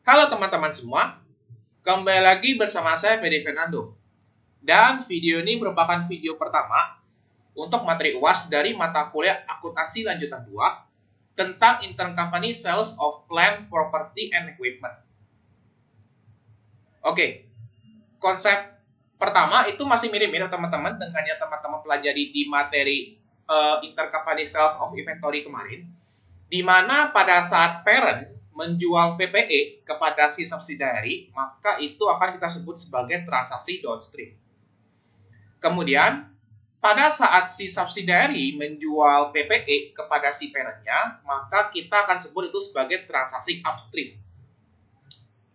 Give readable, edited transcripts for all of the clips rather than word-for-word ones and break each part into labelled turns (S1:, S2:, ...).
S1: Halo teman-teman semua, kembali lagi bersama saya Fede Fernando. Dan video ini merupakan video pertama untuk materi UAS dari mata kuliah akuntansi lanjutan 2 tentang Intercompany Sales of Plant, Property, and Equipment. Oke, konsep pertama itu masih mirip-mirip teman-teman dengan yang teman-teman pelajari di materi Intercompany Sales of Inventory kemarin, di mana pada saat parent menjual PPE kepada si subsidiary, maka itu akan kita sebut sebagai transaksi downstream. Kemudian, pada saat si subsidiary menjual PPE kepada si parentnya, maka kita akan sebut itu sebagai transaksi upstream.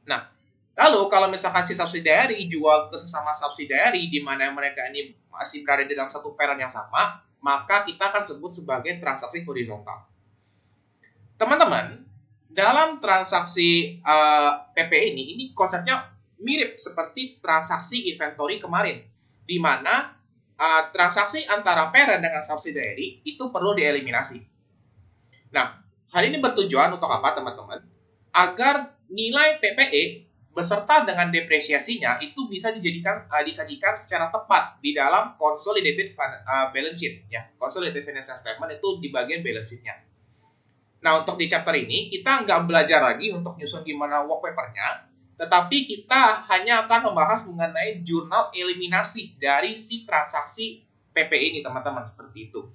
S1: Nah, lalu kalau misalkan si subsidiary jual ke sesama subsidiary di mana mereka ini masih berada di dalam satu parent yang sama, maka kita akan sebut sebagai transaksi horizontal. Teman-teman, dalam transaksi PPE ini konsepnya mirip seperti transaksi inventory kemarin, di mana transaksi antara parent dengan subsidiary itu perlu dieliminasi. Nah, hal ini bertujuan untuk apa, teman-teman? Agar nilai PPE beserta dengan depresiasinya itu bisa disajikan secara tepat di dalam consolidated balance sheet. Ya, consolidated financial statement itu di bagian balance sheet-nya. Nah, untuk di chapter ini, kita nggak belajar lagi untuk nyusun gimana work paper-nya, tetapi kita hanya akan membahas mengenai jurnal eliminasi dari si transaksi PPE ini, teman-teman, seperti itu.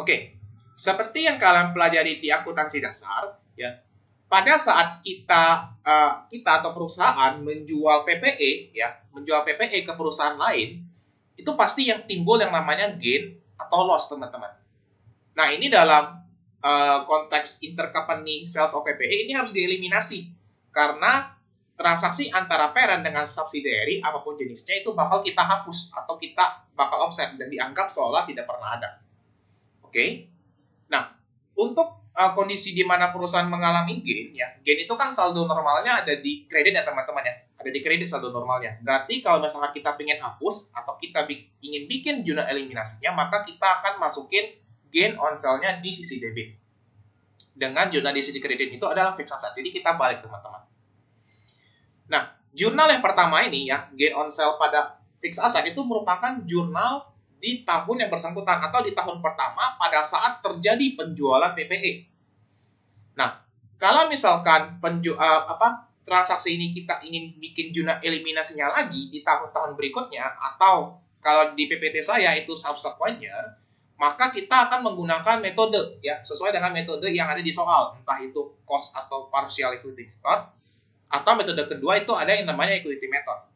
S1: Oke, seperti yang kalian pelajari di akuntansi dasar, ya, pada saat kita atau perusahaan menjual PPE, ya, menjual PPE ke perusahaan lain, itu pasti yang timbul yang namanya gain atau loss, teman-teman. Nah, ini dalam konteks intercompany sales of PPE ini harus dieliminasi karena transaksi antara parent dengan subsidiary apapun jenisnya itu bakal kita hapus atau kita bakal offset dan dianggap seolah tidak pernah ada. Oke. Nah, untuk kondisi di mana perusahaan mengalami gain, ya, gain itu kan saldo normalnya ada di kredit ya teman-teman ya, ada di kredit saldo normalnya. Berarti kalau misalkan kita ingin hapus atau kita ingin bikin jurnal eliminasinya, maka kita akan masukin gain on sale-nya di sisi debit. Dengan jurnal di sisi kredit itu adalah fixed asset. Jadi kita balik, teman-teman. Nah, jurnal yang pertama ini ya, gain on sale pada fixed asset itu merupakan jurnal di tahun yang bersangkutan atau di tahun pertama pada saat terjadi penjualan PPE. Nah, kalau misalkan transaksi ini kita ingin bikin jurnal eliminasinya lagi di tahun-tahun berikutnya atau kalau di PPT saya itu subsequent year, maka kita akan menggunakan metode ya sesuai dengan metode yang ada di soal, entah itu cost atau partial equity method, atau metode kedua itu ada yang namanya equity method.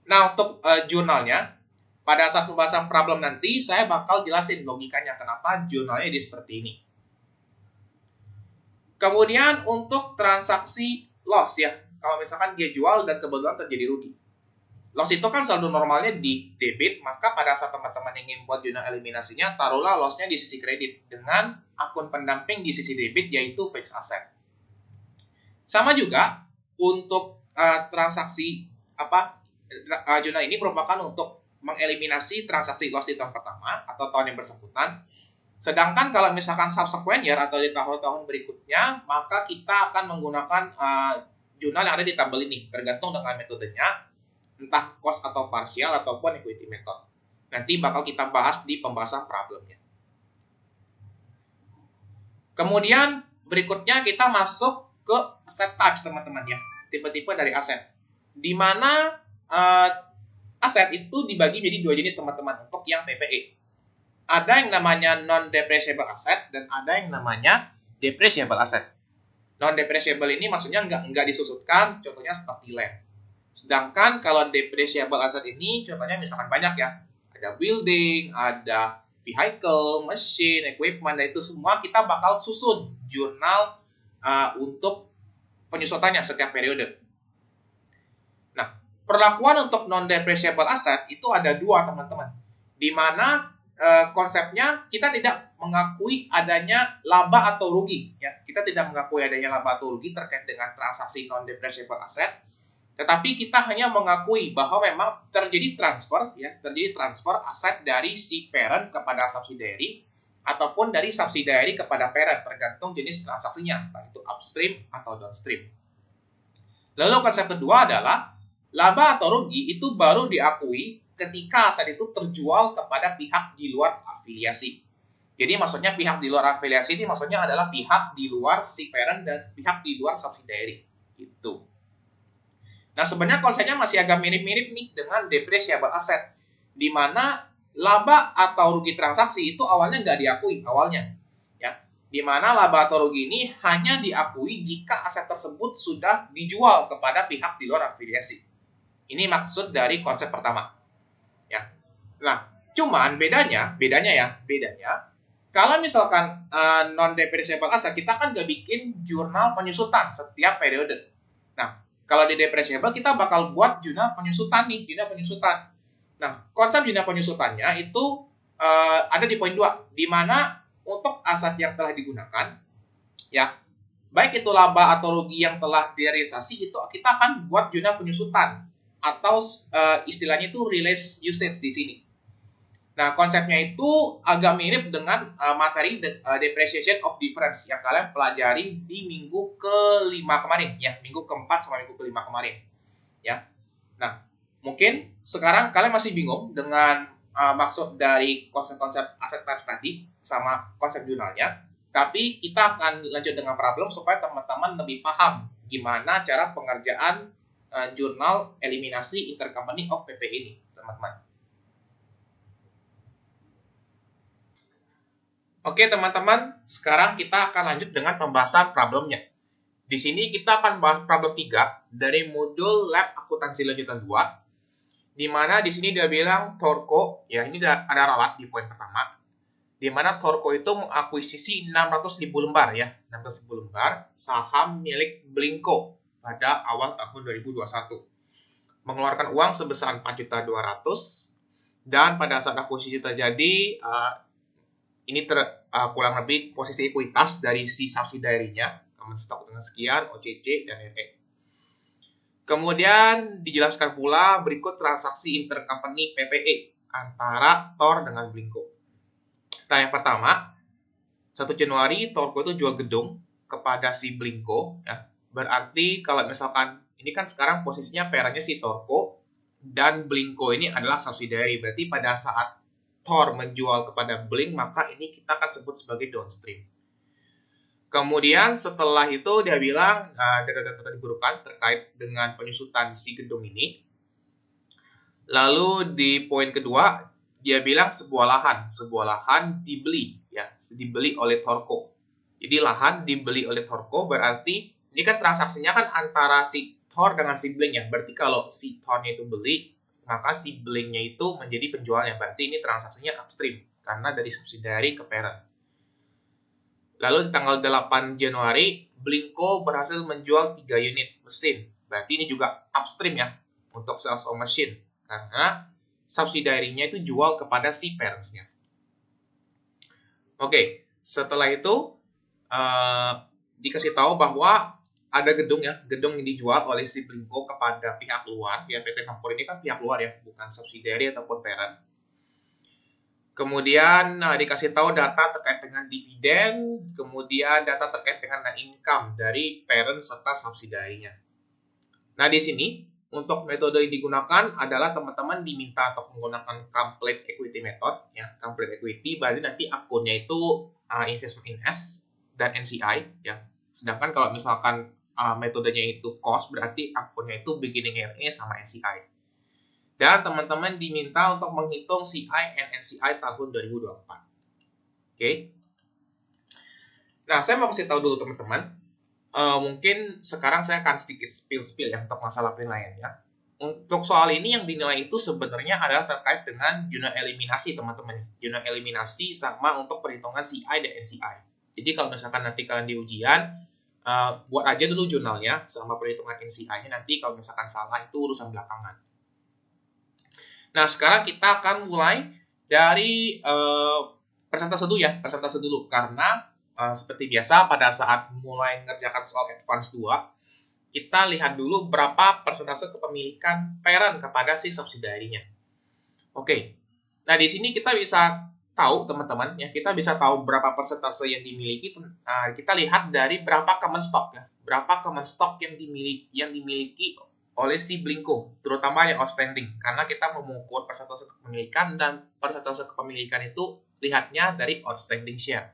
S1: Nah, untuk jurnalnya pada saat pembahasan problem nanti saya bakal jelasin logikanya kenapa jurnalnya di seperti ini. Kemudian untuk transaksi loss ya, kalau misalkan dia jual dan kebetulan terjadi rugi. Loss itu kan saldo normalnya di debit, maka pada saat teman-teman ingin buat jurnal eliminasinya, taruhlah loss-nya di sisi kredit dengan akun pendamping di sisi debit yaitu fixed asset. Sama juga untuk transaksi jurnal ini merupakan untuk mengeliminasi transaksi loss di tahun pertama atau tahun yang bersangkutan. Sedangkan kalau misalkan subsequent year atau di tahun-tahun berikutnya, maka kita akan menggunakan jurnal yang ada di tabel ini, tergantung dengan metodenya, entah cost atau partial ataupun equity method. Nanti bakal kita bahas di pembahasan problemnya. Kemudian berikutnya kita masuk ke asset types, teman-teman ya. Tipe-tipe dari aset. Di mana aset itu dibagi menjadi dua jenis, teman-teman, untuk yang PPE. Ada yang namanya non-depreciable asset dan ada yang namanya depreciable asset. Non-depreciable ini maksudnya nggak disusutkan, contohnya seperti land. Sedangkan kalau depreciable asset ini contohnya misalkan banyak ya. Ada building, ada vehicle, machine, equipment, dan itu semua kita bakal susun jurnal untuk penyusutannya setiap periode. Nah, perlakuan untuk non-depreciable asset itu ada dua, teman-teman. Di mana konsepnya kita tidak mengakui adanya laba atau rugi. Ya. Kita tidak mengakui adanya laba atau rugi terkait dengan transaksi non-depreciable asset. Tetapi kita hanya mengakui bahwa memang terjadi transfer aset dari si parent kepada subsidiary ataupun dari subsidiary kepada parent, tergantung jenis transaksinya, entah itu upstream atau downstream. Lalu konsep kedua adalah laba atau rugi itu baru diakui ketika aset itu terjual kepada pihak di luar afiliasi. Jadi maksudnya pihak di luar afiliasi ini maksudnya adalah pihak di luar si parent dan pihak di luar subsidiary. Gitu. Nah, sebenarnya konsepnya masih agak mirip-mirip nih dengan depreciable asset, di mana laba atau rugi transaksi itu awalnya nggak diakui awalnya, ya. Di mana laba atau rugi ini hanya diakui jika aset tersebut sudah dijual kepada pihak di luar afiliasi. Ini maksud dari konsep pertama, ya. Nah, cuman bedanya kalau misalkan non-depreciable asset, kita kan nggak bikin jurnal penyusutan setiap periode. Nah, kalau di depreciable, kita bakal buat jurnal penyusutan nih, jurnal penyusutan. Nah, konsep jurnal penyusutannya itu ada di poin 2, di mana untuk aset yang telah digunakan, ya, baik itu laba atau rugi yang telah direalisasi, itu kita akan buat jurnal penyusutan, atau istilahnya itu release usage di sini. Nah, konsepnya itu agak mirip dengan materi depreciation of difference yang kalian pelajari di minggu ke-5 kemarin, ya, minggu ke-4 sama minggu ke-5 kemarin, ya. Nah, mungkin sekarang kalian masih bingung dengan maksud dari konsep-konsep aset types tadi sama konsep jurnalnya, tapi kita akan lanjut dengan problem supaya teman-teman lebih paham gimana cara pengerjaan jurnal eliminasi intercompany of PP ini, teman-teman. Oke teman-teman, sekarang kita akan lanjut dengan pembahasan problemnya. Di sini kita akan bahas problem 3 dari modul Lab Akuntansi Lanjutan 2, di mana di sini dia bilang Thorco, ya ini ada ralat di poin pertama, di mana Thorco itu mengakuisisi 600.000 lembar, ya, 600.000 lembar saham milik Blinko pada awal tahun 2021. Mengeluarkan uang sebesar 4.200.000 dan pada saat akuisisi terjadi, ini kurang lebih posisi ekuitas dari si subsidiary-nya, common stock dengan sekian, OCC, dan RE. Kemudian dijelaskan pula berikut transaksi intercompany PPE antara Thor dengan Blinko. Nah, yang pertama, 1 Januari Thorco itu jual gedung kepada si Blinko, ya. Berarti kalau misalkan ini kan sekarang posisinya parent-nya si Thorco dan Blinko ini adalah subsidiary. Berarti pada saat Thor menjual kepada Blink, maka ini kita akan sebut sebagai downstream. Kemudian setelah itu dia bilang data-data dibutuhkan terkait dengan penyusutan si gedung ini. Lalu di poin kedua dia bilang sebuah lahan dibeli, ya, dibeli oleh Thorco. Jadi lahan dibeli oleh Thorco berarti ini kan transaksinya kan antara si Thor dengan si Blink, ya. Berarti kalau si Thor-nya itu beli, maka si Blink-nya itu menjadi penjualnya. Berarti ini transaksinya upstream, karena dari subsidiary ke parent. Lalu di tanggal 8 Januari, Blinko berhasil menjual 3 unit mesin. Berarti ini juga upstream, ya, untuk sales of machine. Karena subsidiary-nya itu jual kepada si parents-nya. Oke, setelah itu dikasih tahu bahwa ada gedung, ya, gedung yang dijual oleh si Blinko kepada pihak luar, ya, PT Campur ini kan pihak luar, ya, bukan subsidiary ataupun parent. Kemudian dikasih tahu data terkait dengan dividen, kemudian data terkait dengan net income dari parent serta subsidiary-nya. Nah, di sini untuk metode yang digunakan adalah teman-teman diminta untuk menggunakan complete equity method, ya, complete equity, berarti nanti akunnya itu investment in S dan NCI, ya. Sedangkan kalau misalkan metodenya itu cost, berarti akunnya itu beginning RE sama NCI. Dan teman-teman diminta untuk menghitung CI and NCI tahun 2024. Oke. Nah, saya mau kasih tahu dulu teman-teman. Mungkin sekarang saya akan sedikit spill ya untuk masalah penilaiannya. Untuk soal ini yang dinilai itu sebenarnya adalah terkait dengan jurnal eliminasi teman-teman. Jurnal eliminasi sama untuk perhitungan CI dan NCI. Jadi kalau misalkan nanti kalian di ujian, buat aja dulu jurnalnya sama perhitungan NCI-nya. Nanti kalau misalkan salah itu urusan belakangan. Nah, sekarang kita akan mulai dari persentase dulu, ya, persentase dulu. Karena seperti biasa pada saat mulai mengerjakan soal advance 2, kita lihat dulu berapa persentase kepemilikan parent kepada si subsidiary-nya. Oke. Nah, di sini kita bisa tahu teman-teman ya, kita bisa tahu berapa persentase yang dimiliki. Kita lihat dari berapa common stock ya, berapa common stock yang dimiliki oleh si Blinko, terutama yang outstanding, karena kita mengukur persentase kepemilikan, dan persentase kepemilikan itu lihatnya dari outstanding share.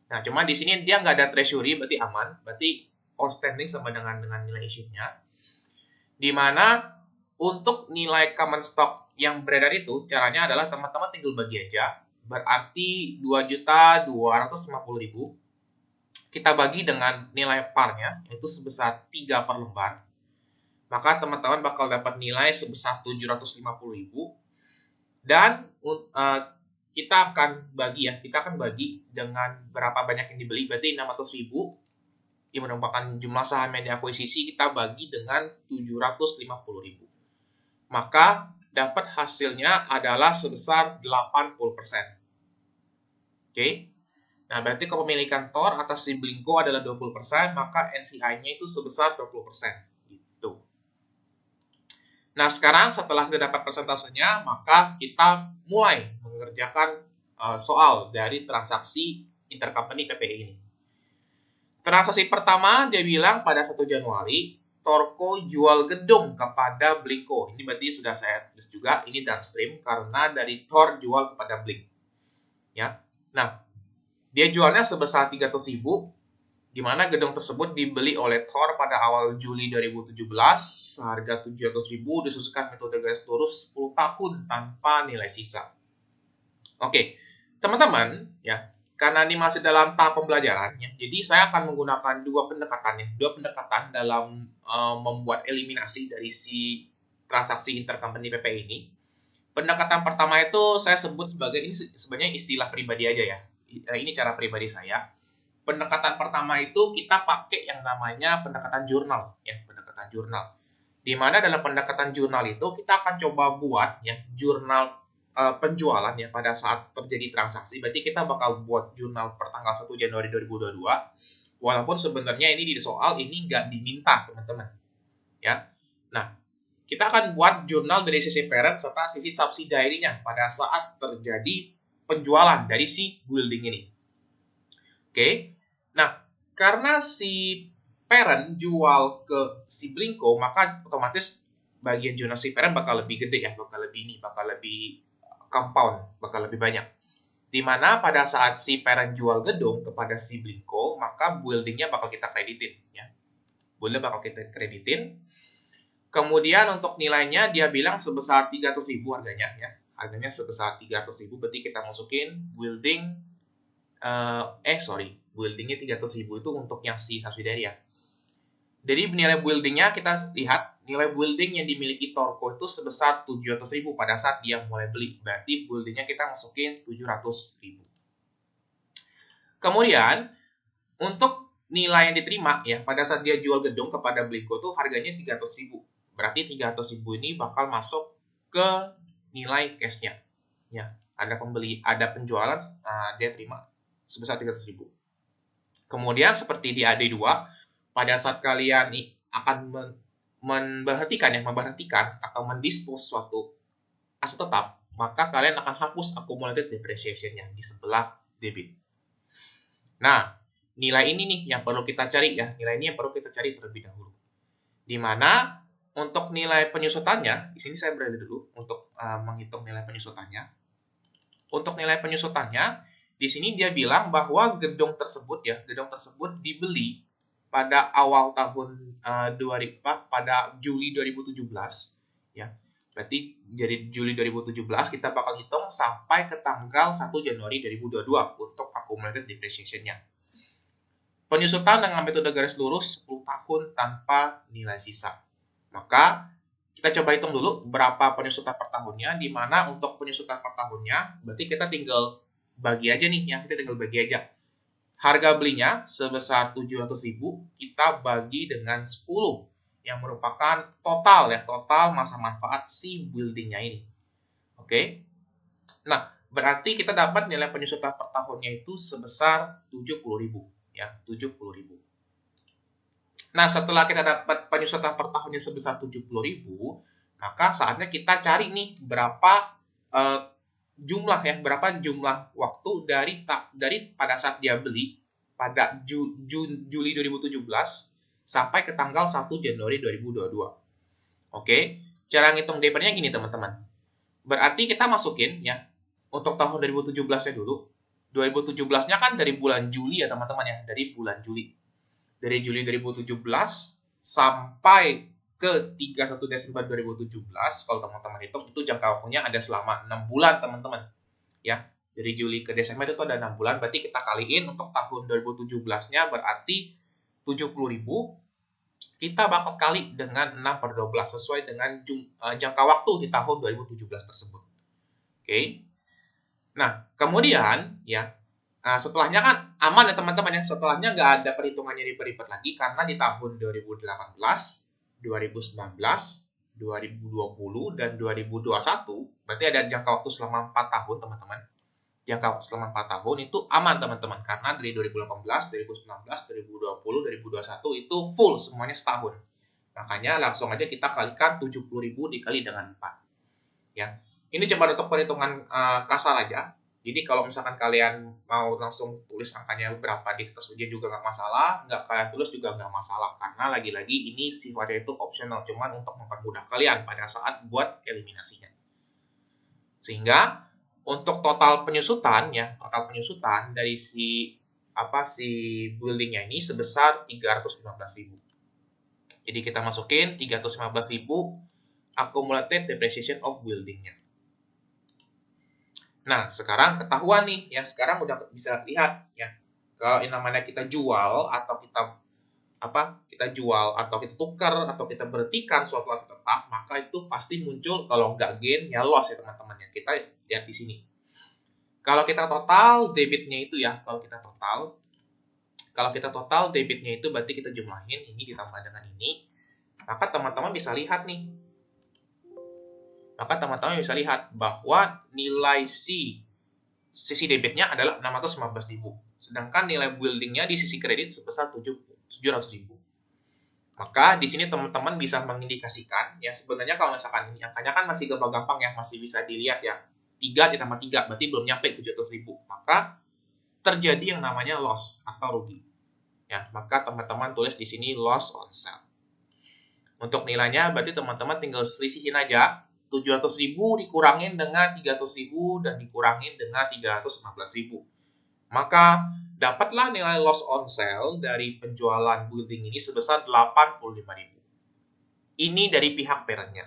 S1: Nah, cuma di sini dia nggak ada treasury, berarti aman, berarti outstanding sama dengan nilai issue-nya. Di mana untuk nilai common stock yang beredar itu, caranya adalah teman-teman tinggal bagi aja, berarti 2.250.000 kita bagi dengan nilai parnya, yaitu sebesar 3 per lembar. Maka teman-teman bakal dapat nilai sebesar 750.000, dan kita akan bagi dengan berapa banyak yang dibeli, berarti 600.000 yang merupakan jumlah saham yang diakuisisi, kita bagi dengan 750.000. Maka dapat hasilnya adalah sebesar 80%. Oke. Nah, berarti kepemilikan Thor atas si Blinko adalah 20%, maka NCI-nya itu sebesar 20%. Gitu. Nah, sekarang setelah kita dapat persentasenya, maka kita mulai mengerjakan soal dari transaksi intercompany PPE ini. Transaksi pertama, dia bilang pada 1 Januari, Thorco jual gedung kepada Blinko. Ini berarti sudah saya tulis juga, ini downstream, karena dari Thor jual kepada Blink. Ya. Nah, dia jualnya sebesar 300.000, di mana gedung tersebut dibeli oleh Thor pada awal Juli 2017, harga 700.000, disusukan metode garis lurus 10 tahun tanpa nilai sisa. Oke, teman-teman, ya, karena ini masih dalam tahap pembelajaran, ya, jadi saya akan menggunakan dua pendekatan dalam membuat eliminasi dari si transaksi intercompany PP ini. Pendekatan pertama itu saya sebut sebagai, ini sebenarnya istilah pribadi aja ya. Ini cara pribadi saya. Pendekatan pertama itu kita pakai yang namanya pendekatan jurnal, ya, pendekatan jurnal. Di mana dalam pendekatan jurnal itu kita akan coba buat ya jurnal penjualan ya pada saat terjadi transaksi. Berarti kita bakal buat jurnal pertanggal 1 Januari 2022. Walaupun sebenarnya ini di soal ini nggak diminta, teman-teman. Ya. Nah, kita akan buat jurnal dari sisi parent serta sisi subsidiary-nya pada saat terjadi penjualan dari si building ini. Oke. Nah, karena si parent jual ke si Blinko, maka otomatis bagian jurnal si parent bakal lebih gede ya, bakal lebih compound, bakal lebih banyak. Di mana pada saat si parent jual gedung kepada si Blinko, maka buildingnya bakal kita kreditin ya. Building bakal kita kreditin. Kemudian untuk nilainya dia bilang sebesar 300.000 harganya ya. Harganya sebesar 300.000, berarti kita masukin building buildingnya 300.000 itu untuk yang si subsidiary ya. Jadi nilai buildingnya kita lihat, nilai building yang dimiliki Thorco itu sebesar 700.000 pada saat dia mulai beli. Berarti buildingnya kita masukin 700.000. Kemudian untuk nilai yang diterima ya pada saat dia jual gedung kepada Blinko itu harganya 300.000. Berarti 300.000 ini bakal masuk ke nilai cash-nya. Ya, ada penjualan, dia terima sebesar 300.000. Kemudian seperti di AD2, pada saat kalian akan memberhentikan atau mendispose suatu aset tetap, maka kalian akan hapus accumulated depreciation-nya di sebelah debit. Nah, nilai ini nih yang perlu kita cari ya, nilai ini yang perlu kita cari terlebih dahulu. Di mana untuk nilai penyusutannya, di sini saya berada dulu untuk menghitung nilai penyusutannya. Untuk nilai penyusutannya, di sini dia bilang bahwa gedung tersebut dibeli pada awal tahun pada Juli 2017 ya. Berarti dari Juli 2017 kita bakal hitung sampai ke tanggal 1 Januari 2022 untuk accumulated depreciation-nya. Penyusutan dengan metode garis lurus 10 tahun tanpa nilai sisa. Maka kita coba hitung dulu berapa penyusutan per tahunnya, di mana untuk penyusutan per tahunnya berarti kita tinggal bagi aja nih ya, kita tinggal bagi aja. Harga belinya sebesar 700.000 kita bagi dengan 10 yang merupakan total masa manfaat si buildingnya ini. Oke. Nah, berarti kita dapat nilai penyusutan per tahunnya itu sebesar 70.000 ya, 70.000. Nah, setelah kita dapat penyusutan per tahunnya sebesar 70.000, maka saatnya kita cari nih berapa jumlah ya, berapa jumlah waktu dari pada saat dia beli pada Juli 2017 sampai ke tanggal 1 Januari 2022. Oke, cara ngitung DP-nya gini teman-teman. Berarti kita masukin ya, untuk tahun 2017-nya dulu. 2017-nya kan dari bulan Juli ya teman-teman ya, dari bulan Juli. Dari Juli 2017 sampai ke 31 Desember 2017, kalau teman-teman hitung itu jangka waktunya ada selama 6 bulan teman-teman. Ya, dari Juli ke Desember itu ada 6 bulan, berarti kita kaliin untuk tahun 2017-nya berarti 70.000, kita bakal kali dengan 6/12 sesuai dengan jangka waktu di tahun 2017 tersebut. Oke. Nah, kemudian ya, setelahnya kan aman ya teman-teman ya. Setelahnya nggak ada perhitungannya ribet-ribet lagi karena di tahun 2018, 2019, 2020, dan 2021 berarti ada jangka waktu selama 4 tahun teman-teman. Jangka waktu selama 4 tahun itu aman teman-teman karena dari 2018, 2019, 2020, 2021 itu full semuanya setahun. Makanya langsung aja kita kalikan 70.000 dikali dengan 4. Ya. Ini cuma untuk perhitungan kasar aja. Jadi kalau misalkan kalian mau langsung tulis angkanya berapa di kertas ujian juga nggak masalah, nggak kalian tulis juga nggak masalah. Karena lagi-lagi ini sifatnya itu optional, cuman untuk mempermudah kalian pada saat buat eliminasinya. Sehingga untuk total penyusutan ya, total penyusutan dari si buildingnya ini sebesar 315.000. Jadi kita masukin 315.000 accumulated depreciation of buildingnya. Nah, sekarang ketahuan nih ya, sekarang udah bisa lihat ya. Kalau yang namanya kita jual atau kita jual atau kita tukar atau kita berhentikan suatu aset tetap, maka itu pasti muncul kalau nggak gain ya loss ya teman-teman ya. Kita lihat di sini. Kalau kita total debitnya itu ya, kalau kita total debitnya itu berarti kita jumlahin ini ditambah dengan ini, maka teman-teman bisa lihat nih. Maka teman-teman bisa lihat bahwa nilai sisi debitnya adalah 615.000. Sedangkan nilai buildingnya di sisi kredit sebesar 700.000. Maka di sini teman-teman bisa mengindikasikan, ya sebenarnya kalau misalkan ini angkanya kan masih gampang-gampang ya, masih bisa dilihat ya. 3 ditambah 3, berarti belum nyampe 700.000. Maka terjadi yang namanya loss atau rugi. Ya, maka teman-teman tulis di sini loss on sale. Untuk nilainya berarti teman-teman tinggal selisihin aja. 700.000 dikurangin dengan 300.000 dan dikurangin dengan 315.000. Maka dapatlah nilai loss on sale dari penjualan building ini sebesar 85.000. Ini dari pihak parentnya.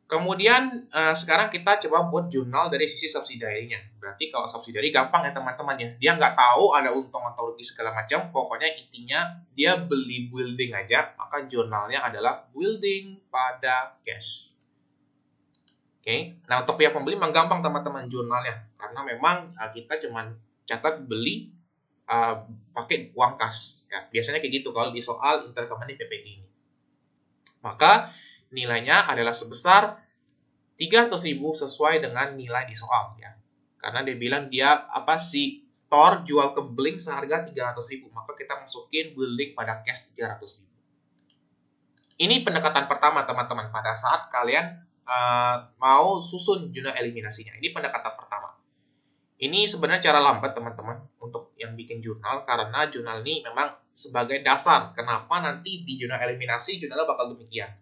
S1: Kemudian sekarang kita coba buat jurnal dari sisi subsidiary-nya. Berarti kalau subsidiary gampang ya teman-teman ya. Dia nggak tahu ada untung atau rugi segala macam. Pokoknya intinya dia beli building aja. Maka jurnalnya adalah building pada cash. Oke, nah untuk pihak pembeli memang gampang teman-teman jurnalnya, karena memang kita cuma catat beli pakai uang kas. Ya, biasanya kayak gitu kalau di soal intercompany PPI ini. Maka nilainya adalah sebesar 300.000 sesuai dengan nilai di soal ya. Karena dia bilang dia si store jual ke Blink seharga 300.000, maka kita masukin building pada cash 300.000. Ini pendekatan pertama teman-teman pada saat kalian mau susun jurnal eliminasinya. Ini pendekatan pertama. Ini sebenarnya cara lambat teman-teman untuk yang bikin jurnal, karena jurnal ini memang sebagai dasar kenapa nanti di jurnal eliminasi jurnalnya bakal demikian.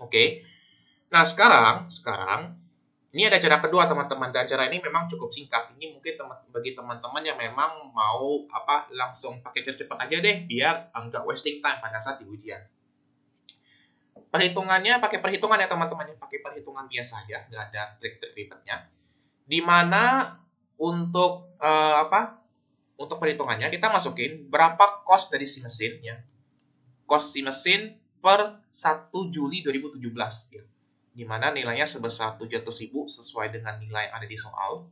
S1: Oke. Nah, sekarang ini ada cara kedua teman-teman, dan cara ini memang cukup singkat. Ini mungkin bagi teman-teman yang memang mau langsung pakai cara cepat aja deh biar enggak wasting time pada saat di ujian. Perhitungannya pakai perhitungan ya teman-teman, pakai perhitungan biasa aja, nggak ada trik-trik ribetnya. Dimana untuk untuk perhitungannya kita masukin berapa cost dari si mesin ya, cost si mesin per 1 Juli 2017 ya, dimana nilainya sebesar 700.000 sesuai dengan nilai yang ada di soal.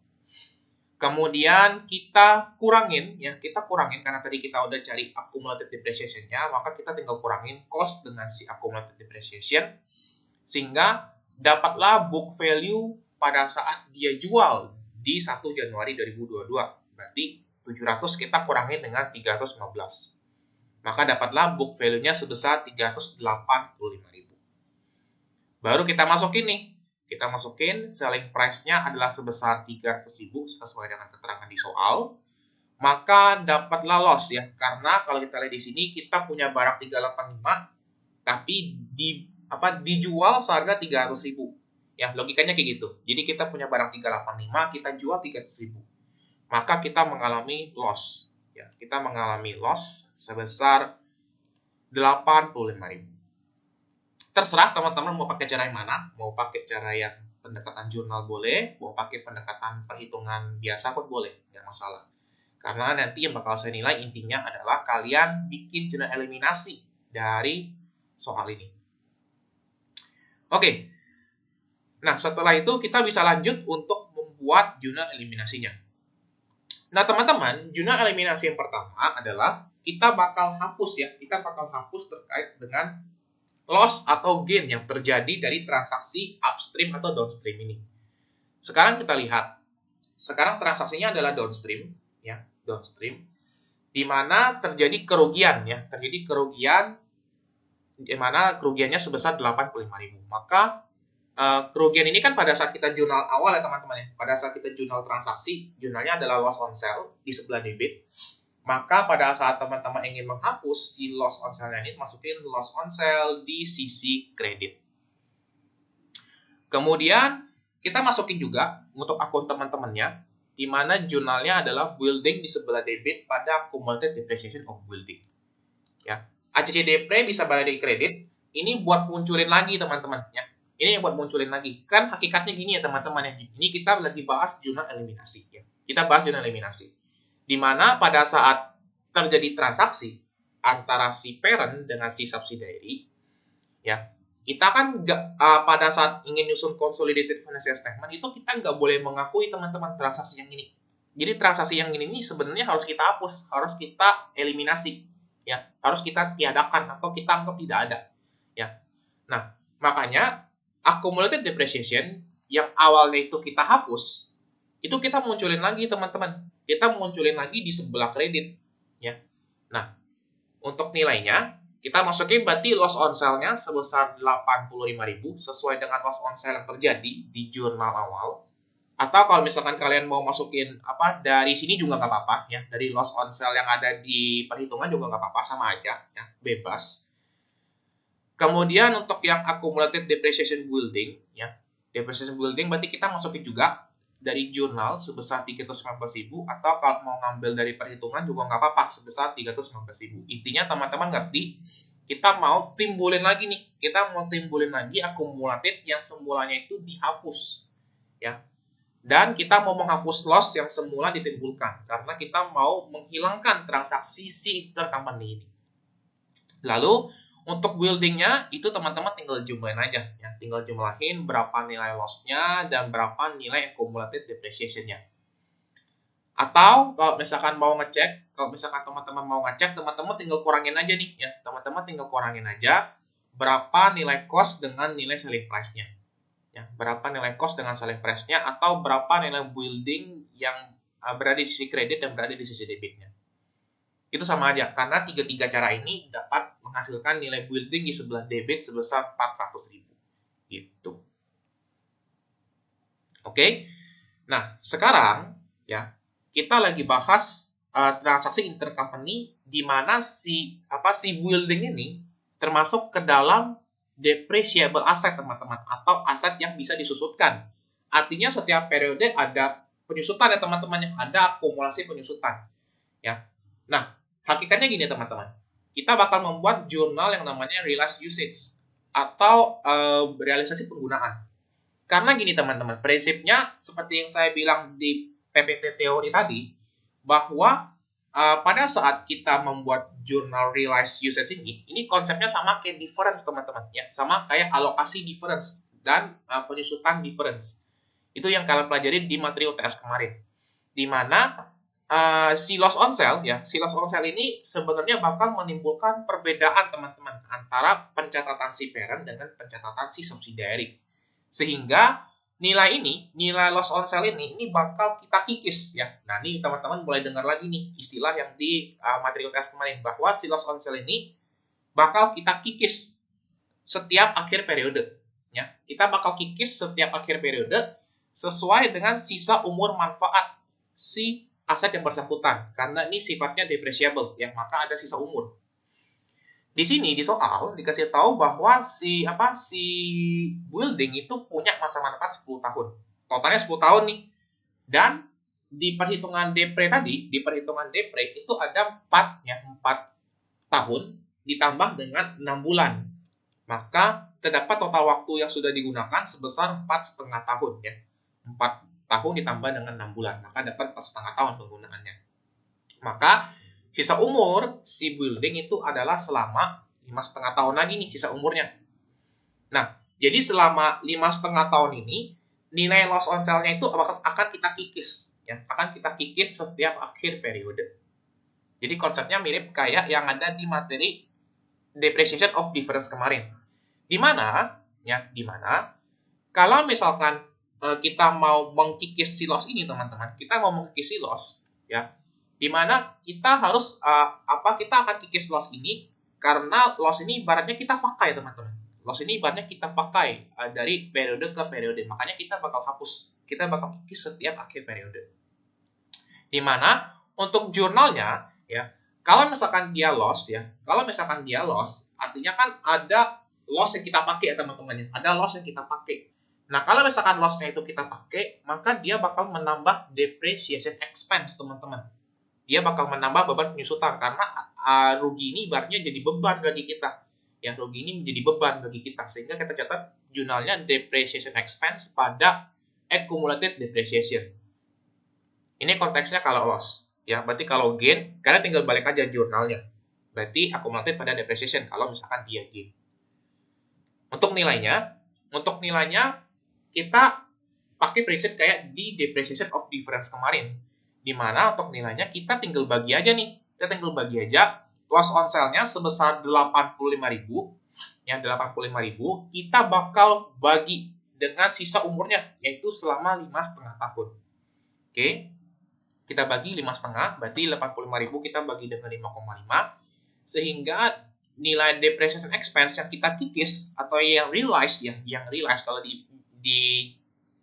S1: Kemudian kita kurangin karena tadi kita udah cari accumulated depreciation-nya, maka kita tinggal kurangin cost dengan si accumulated depreciation sehingga dapatlah book value pada saat dia jual di 1 Januari 2022. Berarti 700 kita kurangin dengan 315. Maka dapatlah book value-nya sebesar 385.000. Baru kita masukin nih. Kita masukin selling price-nya adalah sebesar 300.000 sesuai dengan keterangan di soal. Maka dapatlah loss ya. Karena kalau kita lihat di sini kita punya barang 385 tapi dijual seharga 300.000. Ya, logikanya kayak gitu. Jadi kita punya barang 385, kita jual 300.000. Maka kita mengalami loss. Ya, kita mengalami loss sebesar 85.000. Terserah teman-teman mau pakai cara yang mana, mau pakai cara yang pendekatan jurnal boleh, mau pakai pendekatan perhitungan biasa pun boleh, nggak masalah. Karena nanti yang bakal saya nilai intinya adalah kalian bikin jurnal eliminasi dari soal ini. Oke, nah setelah itu kita bisa lanjut untuk membuat jurnal eliminasinya. Nah teman-teman, jurnal eliminasi yang pertama adalah kita bakal hapus ya, kita bakal hapus terkait dengan loss atau gain yang terjadi dari transaksi upstream atau downstream ini. Sekarang kita lihat. Sekarang transaksinya adalah downstream, ya, downstream, di mana terjadi kerugian, ya, terjadi kerugian, di mana kerugiannya sebesar 85.000. Maka kerugian ini kan pada saat kita jurnal awal ya teman-teman ya. Pada saat kita jurnal transaksi, jurnalnya adalah loss on sale di sebelah debit. Maka pada saat teman-teman ingin menghapus si loss on sale ini, masukin loss on sale di sisi kredit. Kemudian kita masukin juga untuk akun teman-temannya, di mana jurnalnya adalah building di sebelah debit pada accumulated depreciation of building. Ya, ACC Depre bisa berada di kredit. Ini buat munculin lagi teman-teman ya. Ini yang buat munculin lagi. Kan hakikatnya gini ya teman-teman ya. Ini kita lagi bahas jurnal eliminasi ya. Kita bahas jurnal eliminasi. Di mana pada saat terjadi transaksi antara si parent dengan si subsidiary, ya kita kan pada saat ingin nyusun consolidated financial statement itu kita nggak boleh mengakui teman-teman transaksi yang ini. Jadi transaksi yang ini sebenarnya harus kita hapus, harus kita eliminasi, ya harus kita tiadakan atau kita anggap tidak ada, ya. Nah makanya accumulated depreciation yang awalnya itu kita hapus, itu kita munculin lagi teman-teman. Kita munculin lagi di sebelah kredit, ya. Nah, untuk nilainya kita masukin berarti loss on sale-nya sebesar 85.000 sesuai dengan loss on sale yang terjadi di jurnal awal. Atau kalau misalkan kalian mau masukin dari sini juga nggak apa-apa ya, dari loss on sale yang ada di perhitungan juga nggak apa-apa, sama aja ya, bebas. Kemudian untuk yang accumulated depreciation building ya, depreciation building berarti kita masukin juga dari jurnal sebesar 319.000 atau kalau mau ngambil dari perhitungan juga nggak apa-apa sebesar 319.000. Intinya teman-teman ngerti, kita mau timbulin lagi nih, kita mau timbulin lagi akumulatif yang semulanya itu dihapus, ya. Dan kita mau menghapus loss yang semula ditimbulkan karena kita mau menghilangkan transaksi si intercompany ini. Lalu untuk buildingnya itu teman-teman tinggal jumlahin aja ya, tinggal jumlahin berapa nilai loss-nya dan berapa nilai accumulated depreciation-nya. Atau kalau misalkan mau ngecek, kalau misalkan teman-teman mau ngecek, teman-teman tinggal kurangin aja nih ya, teman-teman tinggal kurangin aja berapa nilai cost dengan nilai selling price-nya. Ya, berapa nilai cost dengan selling price-nya atau berapa nilai building yang berada di sisi kredit dan berada di sisi debitnya. Itu sama aja, karena tiga cara ini dapat menghasilkan nilai building di sebelah debit sebesar 400.000. Gitu. Oke. Nah, sekarang ya, kita lagi bahas transaksi intercompany di mana si building ini termasuk ke dalam depreciable asset, teman-teman, atau aset yang bisa disusutkan. Artinya setiap periode ada penyusutan ya, teman-teman, ada akumulasi penyusutan. Ya. Nah, hakikatnya gini teman-teman, kita bakal membuat jurnal yang namanya realized usage atau realisasi penggunaan. Karena gini teman-teman, prinsipnya seperti yang saya bilang di PPT teori tadi, bahwa pada saat kita membuat jurnal realized usage ini konsepnya sama kayak difference teman-teman, ya, sama kayak alokasi difference dan penyusutan difference. Itu yang kalian pelajari di materi UTS kemarin, di mana si loss on sale ya, si loss on sale ini sebenarnya bakal menimbulkan perbedaan teman-teman antara pencatatan si parent dengan pencatatan si subsidiary. Sehingga nilai loss on sale ini bakal kita kikis ya. Nah, ini teman-teman mulai dengar lagi nih istilah yang di materi UTS kemarin, bahwa si loss on sale ini bakal kita kikis setiap akhir periode. ya, kita bakal kikis setiap akhir periode sesuai dengan sisa umur manfaat si aset yang bersangkutan. Karena ini sifatnya depreciable, ya, maka ada sisa umur. Di sini di soal dikasih tahu bahwa si building itu punya masa manfaat 10 tahun. Totalnya 10 tahun nih. Dan di perhitungan depre tadi, di perhitungan depre itu ada 4 tahun ditambah dengan 6 bulan. Maka terdapat total waktu yang sudah digunakan sebesar 4,5 tahun, ya. 4 tahun ditambah dengan 6 bulan, maka dapat 4,5 tahun penggunaannya. Maka sisa umur si building itu adalah selama 5,5 tahun lagi nih sisa umurnya. Nah, jadi selama 5,5 tahun ini, nilai loss on sale-nya itu akan kita kikis, ya, akan kita kikis setiap akhir periode. Jadi konsepnya mirip kayak yang ada di materi depreciation of difference kemarin. Di mana kalau misalkan kita mau mengkikis si loss ini, teman-teman, kita mau mengkikis si loss, ya, di mana kita harus kita akan kikis loss ini karena loss ini ibaratnya kita pakai, teman-teman. Loss ini ibaratnya kita pakai dari periode ke periode. Makanya kita bakal hapus. Kita bakal kikis setiap akhir periode. Di mana untuk jurnalnya, ya, kalau misalkan dia loss, artinya kan ada loss yang kita pakai, ya, teman-teman. Ada loss yang kita pakai. Nah, kalau misalkan loss-nya itu kita pakai, maka dia bakal menambah depreciation expense, teman-teman. Dia bakal menambah beban penyusutan karena rugi ini ibaratnya jadi beban bagi kita. Yang rugi ini menjadi beban bagi kita. Sehingga kita catat jurnalnya depreciation expense pada accumulated depreciation. Ini konteksnya kalau loss. Ya, berarti kalau gain, kalian tinggal balik aja jurnalnya. Berarti accumulated pada depreciation kalau misalkan dia gain. Untuk nilainya kita pakai prinsip kayak di depreciation of difference kemarin. Di mana untuk nilainya kita tinggal bagi aja nih. Kita tinggal bagi aja loss on sale-nya sebesar 85.000. Yang 85.000 kita bakal bagi dengan sisa umurnya, yaitu selama 5,5 tahun. Oke. Kita bagi 5,5, berarti 85.000 kita bagi dengan 5,5. Sehingga nilai depreciation expense yang kita kikis atau yang realize, ya, yang realize kalau di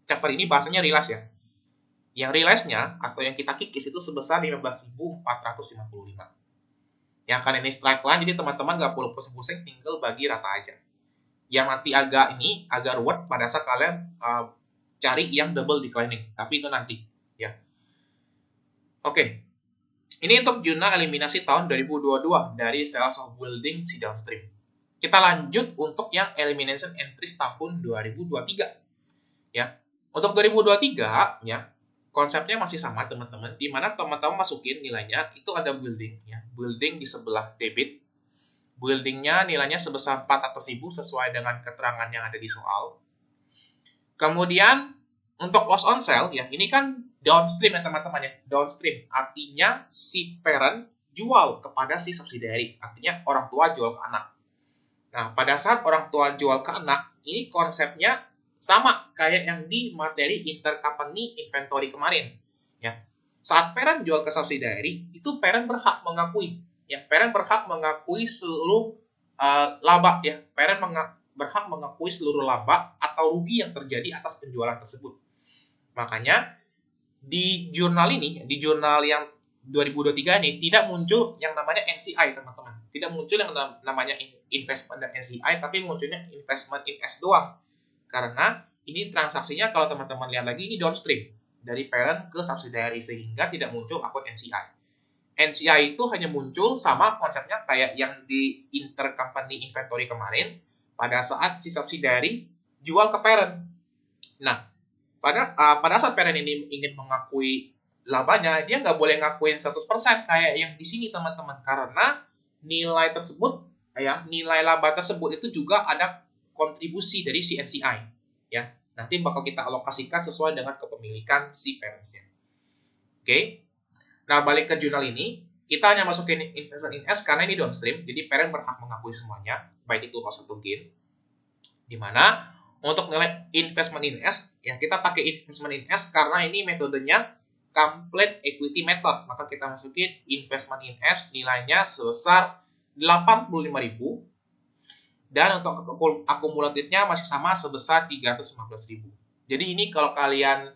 S1: chapter ini bahasanya realize, ya. Yang realize-nya atau yang kita kikis itu sebesar 15.455. Ya, kan ini straight line, jadi teman-teman nggak perlu pusing-pusing, tinggal bagi rata aja. Yang nanti agak ruwet pada saat kalian cari yang double declining, tapi itu nanti, ya. Oke. Ini untuk jurnal eliminasi tahun 2022 dari sales of building si downstream. Kita lanjut untuk yang elimination entries tahun 2023. Ya. Untuk 2023, ya, konsepnya masih sama, teman-teman. Di mana teman-teman masukin nilainya, itu ada building, ya. Building di sebelah debit. Buildingnya nilainya sebesar 400.000 sesuai dengan keterangan yang ada di soal. Kemudian untuk loss on sale, ya, ini kan downstream, ya, teman-teman, ya. Downstream artinya si parent jual kepada si subsidiary, artinya orang tua jual ke anak. Nah, pada saat orang tua jual ke anak, ini konsepnya sama kayak yang di materi intercompany inventory kemarin, ya. Saat parent jual ke subsidiary, itu parent berhak mengakui, ya. Parent berhak mengakui seluruh laba, ya. Parent berhak mengakui seluruh laba atau rugi yang terjadi atas penjualan tersebut. Makanya di jurnal ini, di jurnal yang 2023 ini tidak muncul yang namanya NCI, teman-teman. Tidak muncul yang namanya investment dan NCI, tapi munculnya investment in S doang. Karena ini transaksinya kalau teman-teman lihat lagi ini downstream dari parent ke subsidiary, sehingga tidak muncul akun NCI. NCI itu hanya muncul sama konsepnya kayak yang di intercompany inventory kemarin pada saat si subsidiary jual ke parent. Nah, pada saat parent ini ingin mengakui labanya, dia nggak boleh ngakuin 100% kayak yang di sini, teman-teman. Karena nilai tersebut, ya, nilai laba tersebut itu juga ada kontribusi dari si NCI, ya. Nanti bakal kita alokasikan sesuai dengan kepemilikan si parents-nya. Oke. Nah, balik ke jurnal ini, kita hanya masukin investment in S karena ini downstream, jadi parent berhak mengakui semuanya, baik itu loss atau gain. Di mana untuk nilai investment in S, ya, kita pakai investment in S karena ini metodenya complete equity method. Maka kita masukin investment in S nilainya sebesar 85.000. Dan untuk akumulatifnya masih sama sebesar 315.000. Jadi ini kalau kalian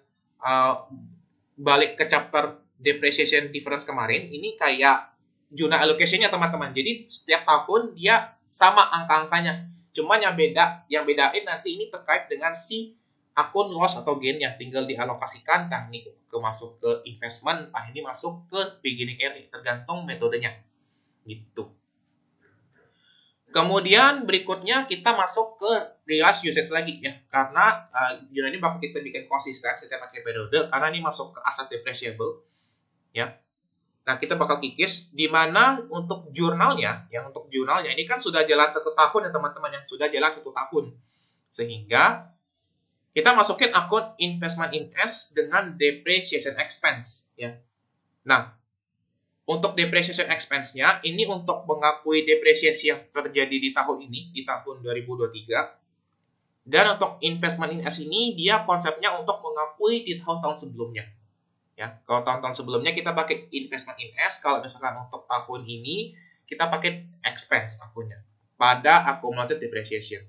S1: balik ke chapter depreciation difference kemarin, ini kayak jurnal allocation-nya teman-teman. Jadi setiap tahun dia sama angka-angkanya. Cuman yang bedain nanti ini terkait dengan si akun loss atau gain yang tinggal dialokasikan, entah ini masuk ke investment, entah ini masuk ke beginning area, tergantung metodenya. Gitu. Kemudian berikutnya kita masuk ke realized usage lagi ya, karena jurnal ini bakal kita bikin konsisten setiap akhir periode, karena ini masuk ke aset depreciable ya. Nah, kita bakal kikis di mana untuk jurnalnya, ini kan sudah jalan 1 tahun ya teman-teman, yang sudah jalan 1 tahun. Sehingga kita masukin akun investment in S dengan depreciation expense ya. Nah, untuk depreciation expense-nya ini untuk mengakui depresiasi yang terjadi di tahun ini, di tahun 2023. Dan untuk investment in S ini dia konsepnya untuk mengakui di tahun-tahun sebelumnya. Ya, kalau tahun-tahun sebelumnya kita pakai investment in S, kalau misalkan untuk tahun ini kita pakai expense akunnya pada accumulated depreciation.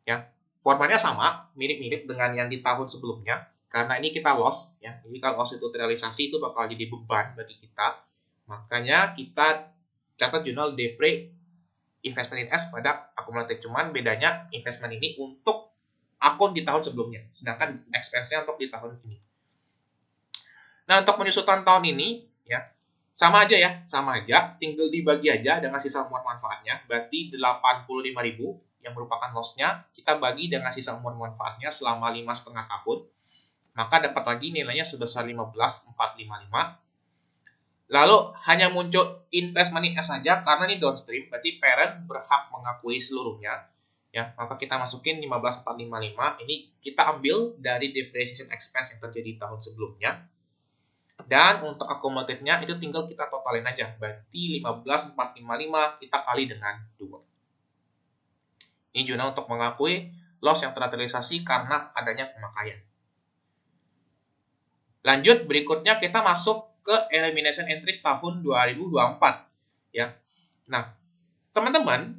S1: Ya, formatnya sama, mirip-mirip dengan yang di tahun sebelumnya, karena ini kita loss ya. Jadi kalau loss itu terrealisasi itu bakal jadi beban bagi kita. Makanya kita catat jurnal depre investment in S pada accumulated, cuman bedanya investment ini untuk akun di tahun sebelumnya, sedangkan expense-nya untuk di tahun ini. Nah, untuk penyusutan tahun ini ya sama aja, tinggal dibagi aja dengan sisa muat manfaatnya, berarti 85.000 yang merupakan loss-nya kita bagi dengan sisa muat manfaatnya selama 5,5 tahun, maka dapat lagi nilainya sebesar 15.455. Lalu hanya muncul investment in S saja karena ini downstream, berarti parent berhak mengakui seluruhnya. Ya, maka kita masukin 15.455, ini kita ambil dari depreciation expense yang terjadi tahun sebelumnya. Dan untuk akumulatifnya itu tinggal kita totalin aja. Berarti 15.455 kita kali dengan 2. Ini juga untuk mengakui loss yang terrealisasi karena adanya pemakaian. Lanjut, berikutnya kita masuk ke elimination entries tahun 2024. Ya. Nah, teman-teman,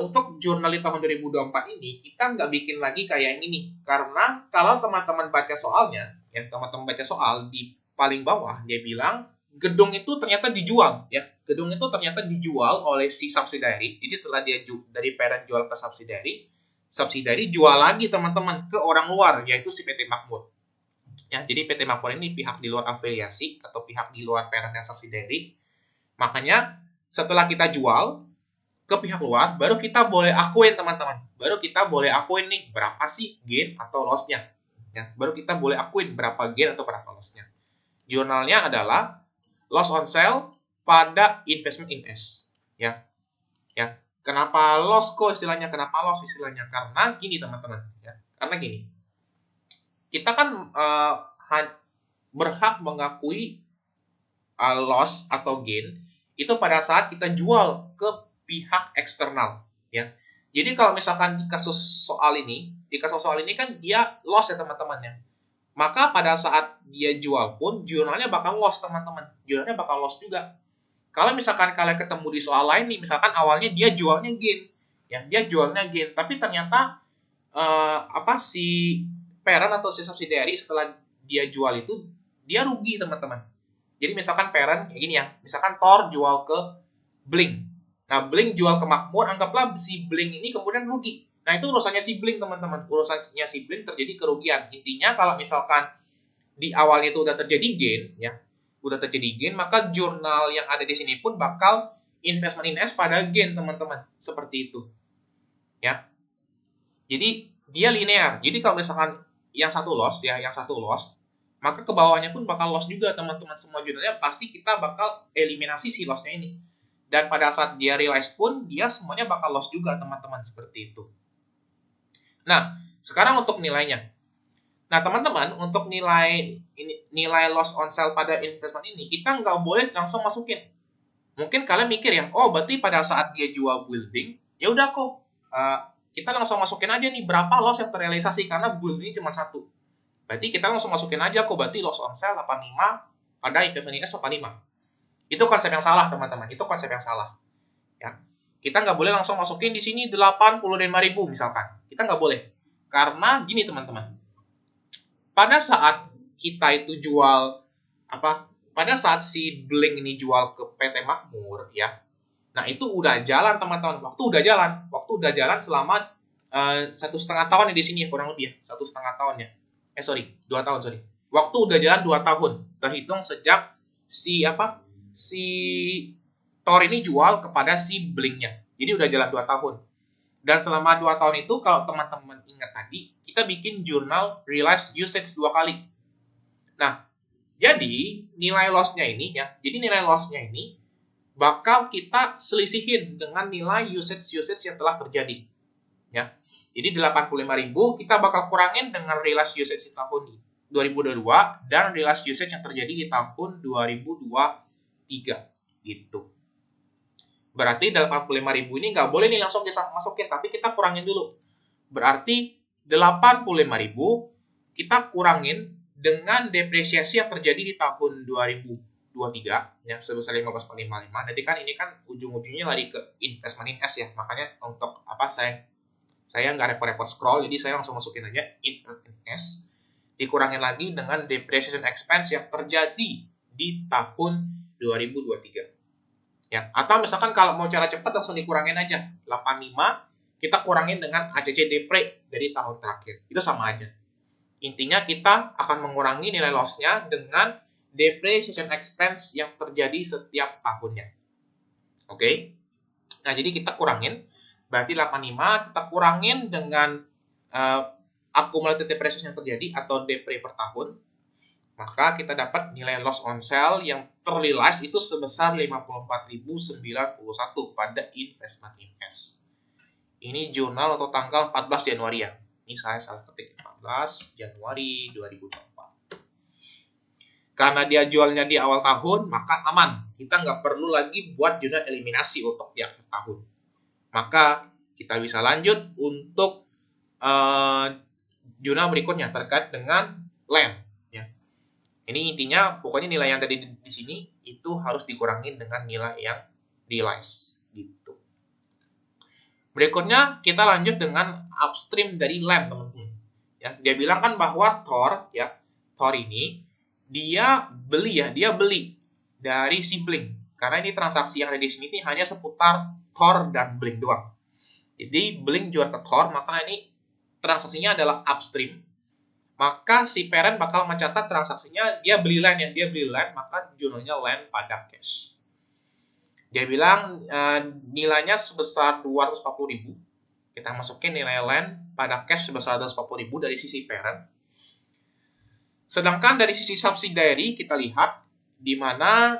S1: untuk jurnal di tahun 2024 ini kita nggak bikin lagi kayak ini. Karena kalau teman-teman baca soalnya, yang teman-teman baca soal di paling bawah dia bilang gedung itu ternyata dijual ya. Gedung itu ternyata dijual oleh si subsidiary. Jadi setelah dia dari parent jual ke subsidiary jual lagi teman-teman ke orang luar, yaitu si PT Makmur. Ya, jadi PT Makmur ini pihak di luar afiliasi atau pihak di luar parent dan subsidiary. Makanya setelah kita jual ke pihak luar, baru kita boleh akuin teman-teman. Baru kita boleh akuin nih berapa sih gain atau loss-nya. Ya, baru kita boleh akuin berapa gain atau berapa loss-nya. Jurnalnya adalah loss on sale pada investment in S. Ya. Kenapa loss kok istilahnya? Kenapa loss istilahnya? Karena gini teman-teman. Ya. Karena gini. Kita kan berhak mengakui loss atau gain itu pada saat kita jual ke pihak eksternal. Ya. Jadi kalau misalkan di kasus soal ini kan dia loss ya teman-teman ya. Maka pada saat dia jual pun jurnalnya bakal loss teman-teman. Jurnalnya bakal loss juga. Kalau misalkan kalian ketemu di soal lain nih, misalkan awalnya dia jualnya gain, ya dia jualnya gain, tapi ternyata si parent atau si subsidiary setelah dia jual itu dia rugi teman-teman. Jadi misalkan parent kayak gini ya, misalkan Thor jual ke Blink. Nah Blink jual ke Makmur, anggaplah si Blink ini kemudian rugi. Nah, itu urusannya si Blink, teman-teman. Urusannya si Blink terjadi kerugian. Intinya, kalau misalkan di awalnya itu udah terjadi gain, ya, maka jurnal yang ada di sini pun bakal investment in S pada gain, teman-teman. Seperti itu. Ya. Jadi, dia linear. Jadi, kalau misalkan yang satu loss, maka ke bawahnya pun bakal loss juga, teman-teman. Semua jurnalnya pasti kita bakal eliminasi si loss-nya ini. Dan pada saat dia realize pun, dia semuanya bakal loss juga, teman-teman. Seperti itu. Nah, sekarang untuk nilainya. Nah, teman-teman, untuk nilai loss on sale pada investment ini, kita nggak boleh langsung masukin. Mungkin kalian mikir ya, oh berarti pada saat dia jual building, ya udah kok, kita langsung masukin aja nih berapa loss yang terrealisasi, karena building cuma satu. Berarti kita langsung masukin aja kok, berarti loss on sale 85, pada investment in S 85. Itu konsep yang salah, teman-teman. Itu konsep yang salah. Ya. Kita nggak boleh langsung masukin di sini 85.000 misalkan. Kita nggak boleh. Karena gini teman-teman. Pada saat kita itu jual pada saat si Blink ini jual ke PT Makmur ya. Nah, itu udah jalan teman-teman. Waktu udah jalan selama 1,5 tahun ya di sini ya, kurang lebih ya. 1,5 tahun ya. 2 tahun, sorry. Waktu udah jalan 2 tahun. Terhitung sejak si Tor ini jual kepada si Blink-nya. Jadi udah jalan 2 tahun. Dan selama 2 tahun itu, kalau teman-teman ingat tadi, kita bikin jurnal realized usage 2 kali. Nah, jadi nilai loss-nya ini bakal kita selisihin dengan nilai usage yang telah terjadi. Ya. Jadi 85.000 kita bakal kurangin dengan realized usage di tahun 2022 dan realized usage yang terjadi di tahun 2023 gitu. Berarti 85.000 ini nggak boleh nih langsung dimasukin, tapi kita kurangin dulu. Berarti 85.000 kita kurangin dengan depresiasi yang terjadi di tahun 2023 yang sebesar 15,55. Nanti kan ini kan ujung-ujungnya lari ke investment in S ya. Makanya untuk saya nggak repot-repot scroll, jadi saya langsung masukin aja investment in S. Dikurangin lagi dengan depreciation expense yang terjadi di tahun 2023. Ya, atau misalkan kalau mau cara cepat langsung dikurangin aja. 85 kita kurangin dengan ACC depre dari tahun terakhir. Itu sama aja. Intinya kita akan mengurangi nilai loss-nya dengan depreciation expense yang terjadi setiap tahunnya. Oke. Nah, jadi kita kurangin. Berarti 85 kita kurangin dengan accumulated depreciation yang terjadi atau depre per tahun. Maka kita dapat nilai loss on sale yang terrealize itu sebesar 54.091 pada investment in S. Ini jurnal atau tanggal 14 Januari ya. Ini saya salah ketik 14 Januari 2024. Karena dia jualnya di awal tahun, maka aman. Kita nggak perlu lagi buat jurnal eliminasi untuk tiap tahun. Maka kita bisa lanjut untuk jurnal berikutnya terkait dengan land. Ya. Ini intinya, pokoknya nilai yang tadi di sini itu harus dikurangin dengan nilai yang realize. Gitu. Berikutnya kita lanjut dengan upstream dari land, teman-teman. Ya, dia bilang kan bahwa Tor ini dia beli dari si Blink. Karena ini transaksi yang ada di sini hanya seputar Tor dan Blink doang. Jadi Blink jual ke Tor, maka ini transaksinya adalah upstream. Maka si parent bakal mencatat transaksinya dia beli land, maka jurnalnya land pada cash. Dia bilang nilainya sebesar 240.000. Kita masukin nilai land pada cash sebesar 240.000 dari sisi parent. Sedangkan dari sisi subsidiary kita lihat di mana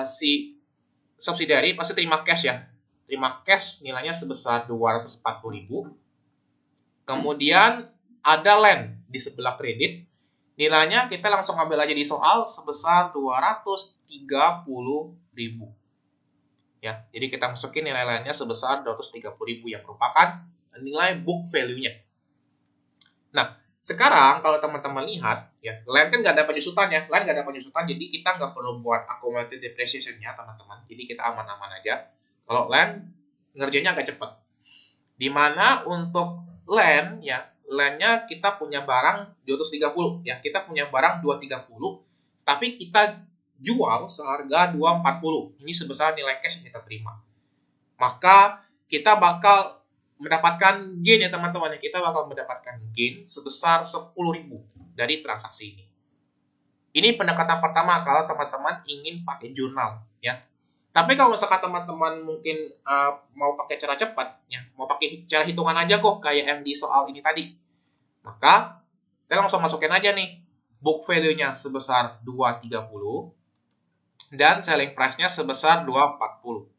S1: si subsidiary pasti terima cash ya. Terima cash nilainya sebesar 240.000. Kemudian ada land di sebelah kredit. Nilainya kita langsung ambil aja di soal sebesar 230.000. Ya, jadi kita masukin nilai landnya sebesar 230.000 yang merupakan nilai book value-nya. Nah, sekarang kalau teman-teman lihat, ya, land kan nggak ada penyusutan ya, jadi kita nggak perlu buat accumulated depreciation-nya teman-teman. Jadi kita aman-aman aja. Kalau land ngerjainnya agak cepat. Dimana untuk land ya, landnya kita punya barang 230 ya, kita punya barang 230, tapi kita jual seharga 240. Ini sebesar nilai cash yang kita terima. Maka kita bakal mendapatkan gain ya teman-teman. Kita bakal mendapatkan gain sebesar 10.000 dari transaksi ini. Ini pendekatan pertama kalau teman-teman ingin pakai jurnal ya. Tapi kalau misalkan teman-teman mungkin mau pakai cara cepat ya, mau pakai cara hitungan aja kok kayak yang di soal ini tadi. Maka kita langsung masukin aja nih book value-nya sebesar 230 dan selling price-nya sebesar 240.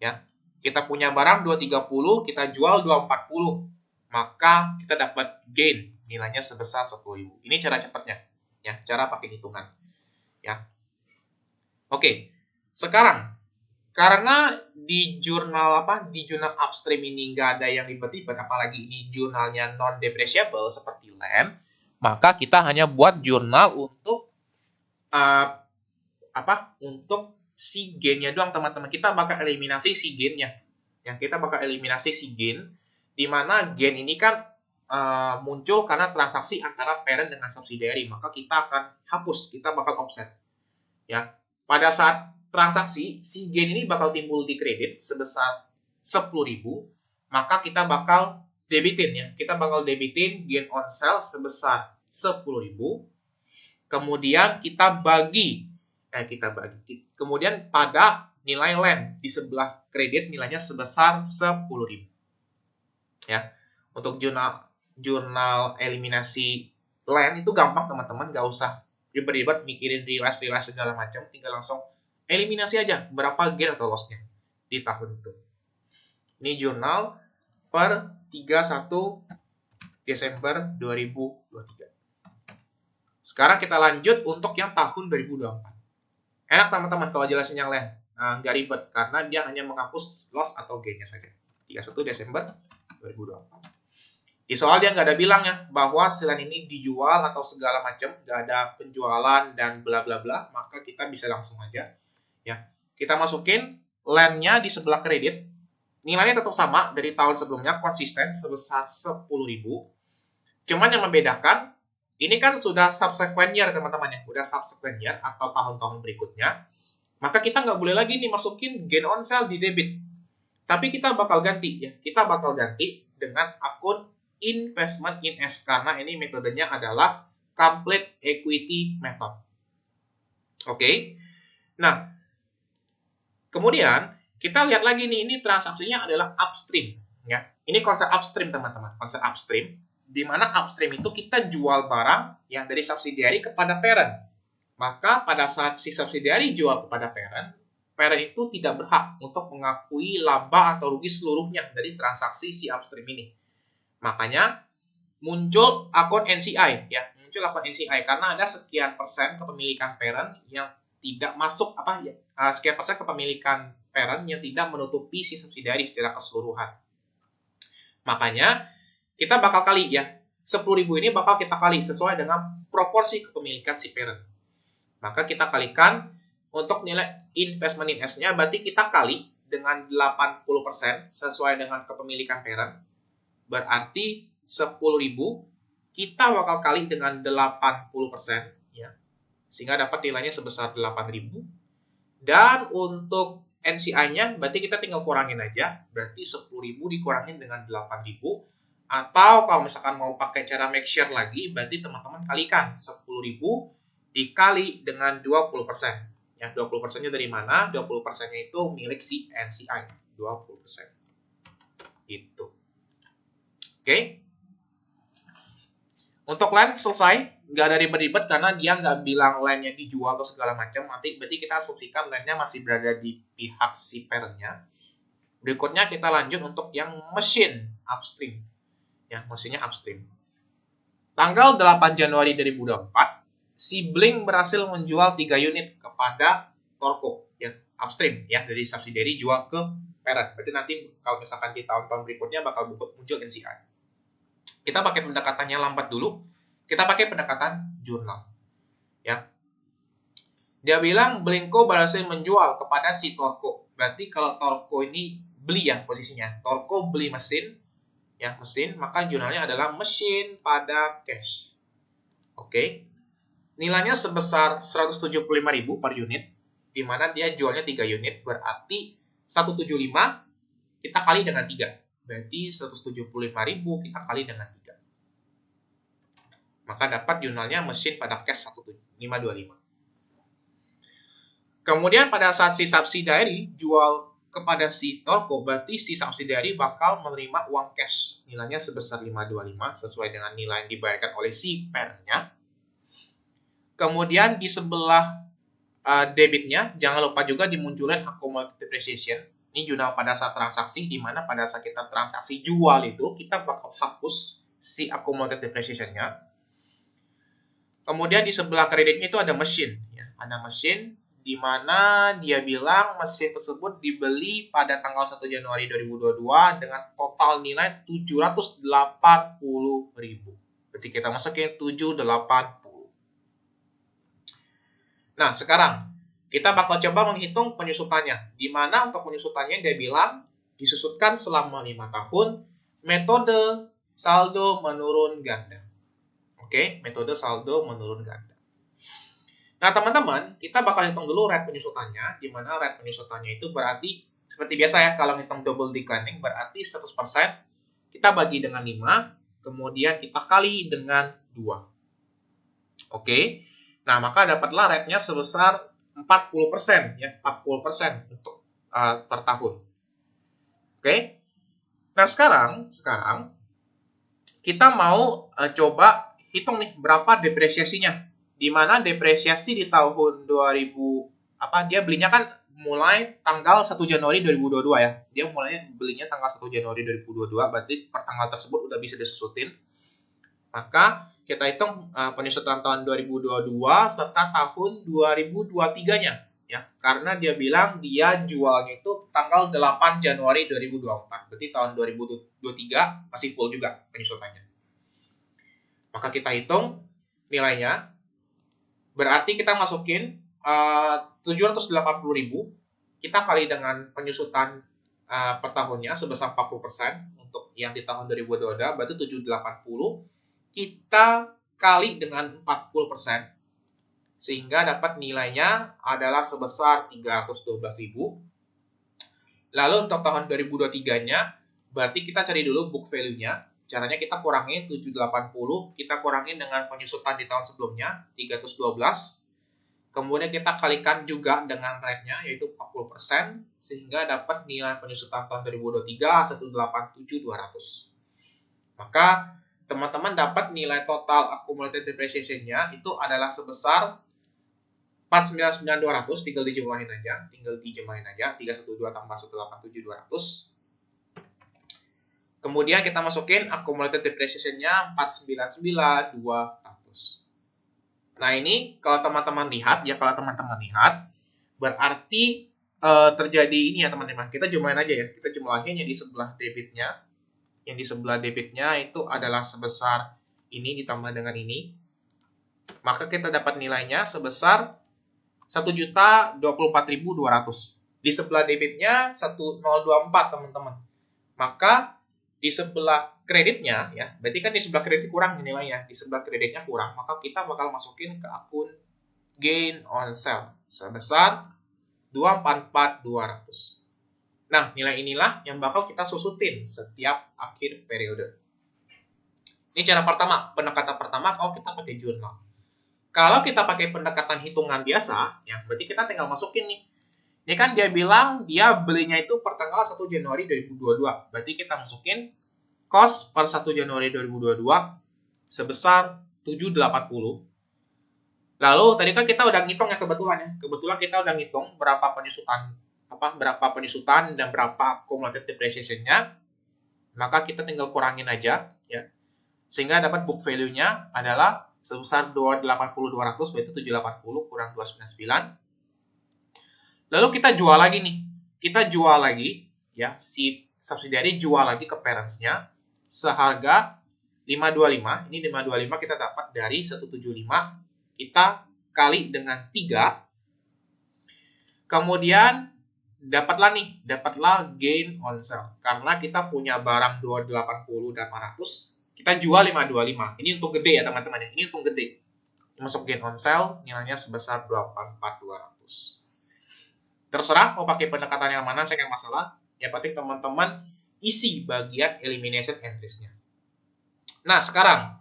S1: Ya. Kita punya barang 230, kita jual 240. Maka kita dapat gain nilainya sebesar 10.000. Ini cara cepatnya. Ya, cara pakai hitungan. Ya. Oke. Sekarang karena di jurnal upstream ini nggak ada yang ribet-ribet, apalagi ini jurnalnya non depreciable seperti land, maka kita hanya buat jurnal untuk untuk si gain-nya doang teman-teman. Kita bakal eliminasi si gain-nya. Yang kita bakal eliminasi si gain, di mana gain ini kan muncul karena transaksi antara parent dengan subsidiary, maka kita akan hapus, kita bakal offset. Ya, pada saat transaksi si gain ini bakal timbul di kredit sebesar 10.000, maka kita bakal debitin ya. Kita bakal debitin gain on sale sebesar 10.000. Kemudian kita bagi. Kemudian pada nilai land di sebelah kredit nilainya sebesar 10.000. Ya. Untuk jurnal eliminasi land itu gampang teman-teman, nggak usah ribet-ribet mikirin realize segala macam, tinggal langsung eliminasi aja berapa gain atau loss-nya di tahun itu. Ini jurnal per 31 Desember 2023. Sekarang kita lanjut untuk yang tahun 2024. Enak teman-teman kalau jelasin yang lain. Nah, nggak ribet karena dia hanya menghapus loss atau gain-nya saja. 31 Desember 2024. Di soal dia nggak ada bilangnya bahwa land ini dijual atau segala macam, nggak ada penjualan dan bla bla bla, maka kita bisa langsung aja ya. Kita masukin land-nya di sebelah kredit. Nilainya tetap sama dari tahun sebelumnya, konsisten sebesar 10.000. Cuman yang membedakan, ini kan sudah subsequent year teman-teman ya, udah subsequent year atau tahun-tahun berikutnya. Maka kita nggak boleh lagi nih masukin gain on sale di debit. Tapi kita bakal ganti ya, kita bakal ganti dengan akun investment in S, karena ini metodenya adalah complete equity method. Oke. Nah, kemudian kita lihat lagi nih, ini transaksinya adalah upstream ya. Ini konsep upstream teman-teman, konsep upstream di mana upstream itu kita jual barang yang dari subsidiary kepada parent. Maka pada saat si subsidiary jual kepada parent, parent itu tidak berhak untuk mengakui laba atau rugi seluruhnya dari transaksi si upstream ini. Makanya muncul akun NCI ya, muncul akun NCI karena ada sekian persen kepemilikan parent yang tidak masuk sekian persen kepemilikan parent yang tidak menutupi si subsidiary secara keseluruhan. Makanya kita bakal kali ya, 10.000 ini bakal kita kali sesuai dengan proporsi kepemilikan si parent. Maka kita kalikan untuk nilai investment in S-nya, berarti kita kali dengan 80% sesuai dengan kepemilikan parent. Berarti 10.000 kita bakal kali dengan 80% ya. Sehingga dapat nilainya sebesar 8.000. Dan untuk NCI-nya berarti kita tinggal kurangin aja. Berarti 10.000 dikurangin dengan 8.000. Atau kalau misalkan mau pakai cara make sure lagi, berarti teman-teman kalikan 10.000 dikali dengan 20%. Yang 20%-nya dari mana? 20%-nya itu milik si NCI. 20%. Gitu. Oke. Untuk land selesai, nggak ada ribet-ribet karena dia nggak bilang landnya dijual atau segala macam. Nanti berarti kita asumsikan landnya masih berada di pihak si parent-nya. Berikutnya kita lanjut untuk yang mesin upstream. Ya, mesinnya upstream. Tanggal 8 Januari 2024, si Blink berhasil menjual 3 unit kepada Torco, ya, upstream, ya, dari subsidiary jual ke parent. Berarti nanti kalau misalkan di tahun-tahun berikutnya bakal muncul NCI. Kita pakai pendekatannya lambat dulu. Kita pakai pendekatan jurnal. Ya. Dia bilang Blinko berhasil menjual kepada si Torco. Berarti kalau Torco ini beli ya posisinya. Torco beli mesin, ya mesin, maka jurnalnya adalah mesin pada cash. Oke. Nilainya sebesar 175.000 per unit, di mana dia jualnya 3 unit, berarti 175 kita kali dengan 3. Berarti 175.000 kita kali dengan 3. Maka dapat jurnalnya mesin pada cash 525. Kemudian pada saat si subsidiary jual kepada si Torco, berarti si subsidiary bakal menerima uang cash. Nilainya sebesar 525 sesuai dengan nilai yang dibayarkan oleh si parent-nya. Kemudian di sebelah debitnya, jangan lupa juga dimunculkan accumulated depreciation. Ini jurnal pada saat transaksi, di mana pada saat kita transaksi jual itu, kita bakal hapus si accumulated depreciation-nya. Kemudian di sebelah kreditnya itu ada mesin. Ya. Ada mesin, di mana dia bilang mesin tersebut dibeli pada tanggal 1 Januari 2022 dengan total nilai 780.000. Berarti kita masukin 780. Nah, sekarang kita bakal coba menghitung penyusutannya. Di mana untuk penyusutannya dia bilang disusutkan selama 5 tahun, metode saldo menurun ganda. Oke, metode saldo menurun ganda. Nah, teman-teman, kita bakal hitung dulu rate penyusutannya, di mana rate penyusutannya itu berarti, seperti biasa ya, kalau ngitung double declining, berarti 100% kita bagi dengan 5, kemudian kita kali dengan 2. Oke, nah maka dapatlah rate-nya sebesar 40%, ya, 40% untuk per tahun. Oke, nah sekarang kita mau coba hitung nih berapa depresiasinya. Di mana depresiasi di tahun 2000 dia belinya kan mulai tanggal 1 Januari 2022 ya. Dia mulai belinya tanggal 1 Januari 2022, berarti per tanggal tersebut udah bisa disusutin. Maka kita hitung penyusutan tahun 2022 serta tahun 2023-nya ya. Karena dia bilang dia jualnya itu tanggal 8 Januari 2024. Berarti tahun 2023 masih full juga penyusutannya. Maka kita hitung nilainya. Berarti kita masukin 780.000, kita kali dengan penyusutan per tahunnya sebesar 40% untuk yang di tahun 2022, berarti 780, kita kali dengan 40%, sehingga dapat nilainya adalah sebesar 312.000. Lalu untuk tahun 2023-nya, berarti kita cari dulu book value-nya. Caranya kita kurangin 780, kita kurangin dengan penyusutan di tahun sebelumnya, 312. Kemudian kita kalikan juga dengan rate-nya, yaitu 40%, sehingga dapat nilai penyusutan tahun 2023, 187.200. Maka, teman-teman dapat nilai total accumulated depreciation-nya itu adalah sebesar 499.200, tinggal dijumlahin aja, 312 tambah 187.200. Kemudian kita masukin accumulated depreciation-nya 499.200. Nah, ini kalau teman-teman lihat, berarti terjadi ini ya teman-teman. Kita jumlahin aja ya. Kita jumlahin yang di sebelah debitnya. Yang di sebelah debitnya itu adalah sebesar ini ditambah dengan ini. Maka kita dapat nilainya sebesar 1.024.200. Di sebelah debitnya 1024 teman-teman. Maka di sebelah kreditnya ya, berarti kan di sebelah kredit kurang nilainya, di sebelah kreditnya kurang, maka kita bakal masukin ke akun gain on sale sebesar 244.200. Nah, nilai inilah yang bakal kita susutin setiap akhir periode. Ini cara pertama, pendekatan pertama kalau kita pakai jurnal. Kalau kita pakai pendekatan hitungan biasa, ya berarti kita tinggal masukin nih. Ini kan dia bilang dia belinya itu per tanggal 1 Januari 2022. Berarti kita masukin cost per 1 Januari 2022 sebesar 780. Lalu tadi kan kita udah ngitung ya kebetulan ya. Kebetulan kita udah ngitung berapa penyusutan dan berapa accumulated depreciation-nya. Maka kita tinggal kurangin aja ya. Sehingga dapat book value-nya adalah sebesar 280.200, berarti 780 kurang 299. Lalu kita jual lagi nih. Kita jual lagi ya, si subsidiary jual lagi ke parents-nya seharga 525. Ini 525 kita dapat dari 175. Kita kali dengan 3. Kemudian dapatlah gain on sale. Karena kita punya barang 280 dan 400, kita jual 525. Ini untuk gede ya teman-teman. Ini untuk gede. Masuk gain on sale, nilainya sebesar 244.200. Terserah mau pakai pendekatan yang mana, saya nggak masalah. Yang penting teman-teman isi bagian elimination entries-nya. Nah, sekarang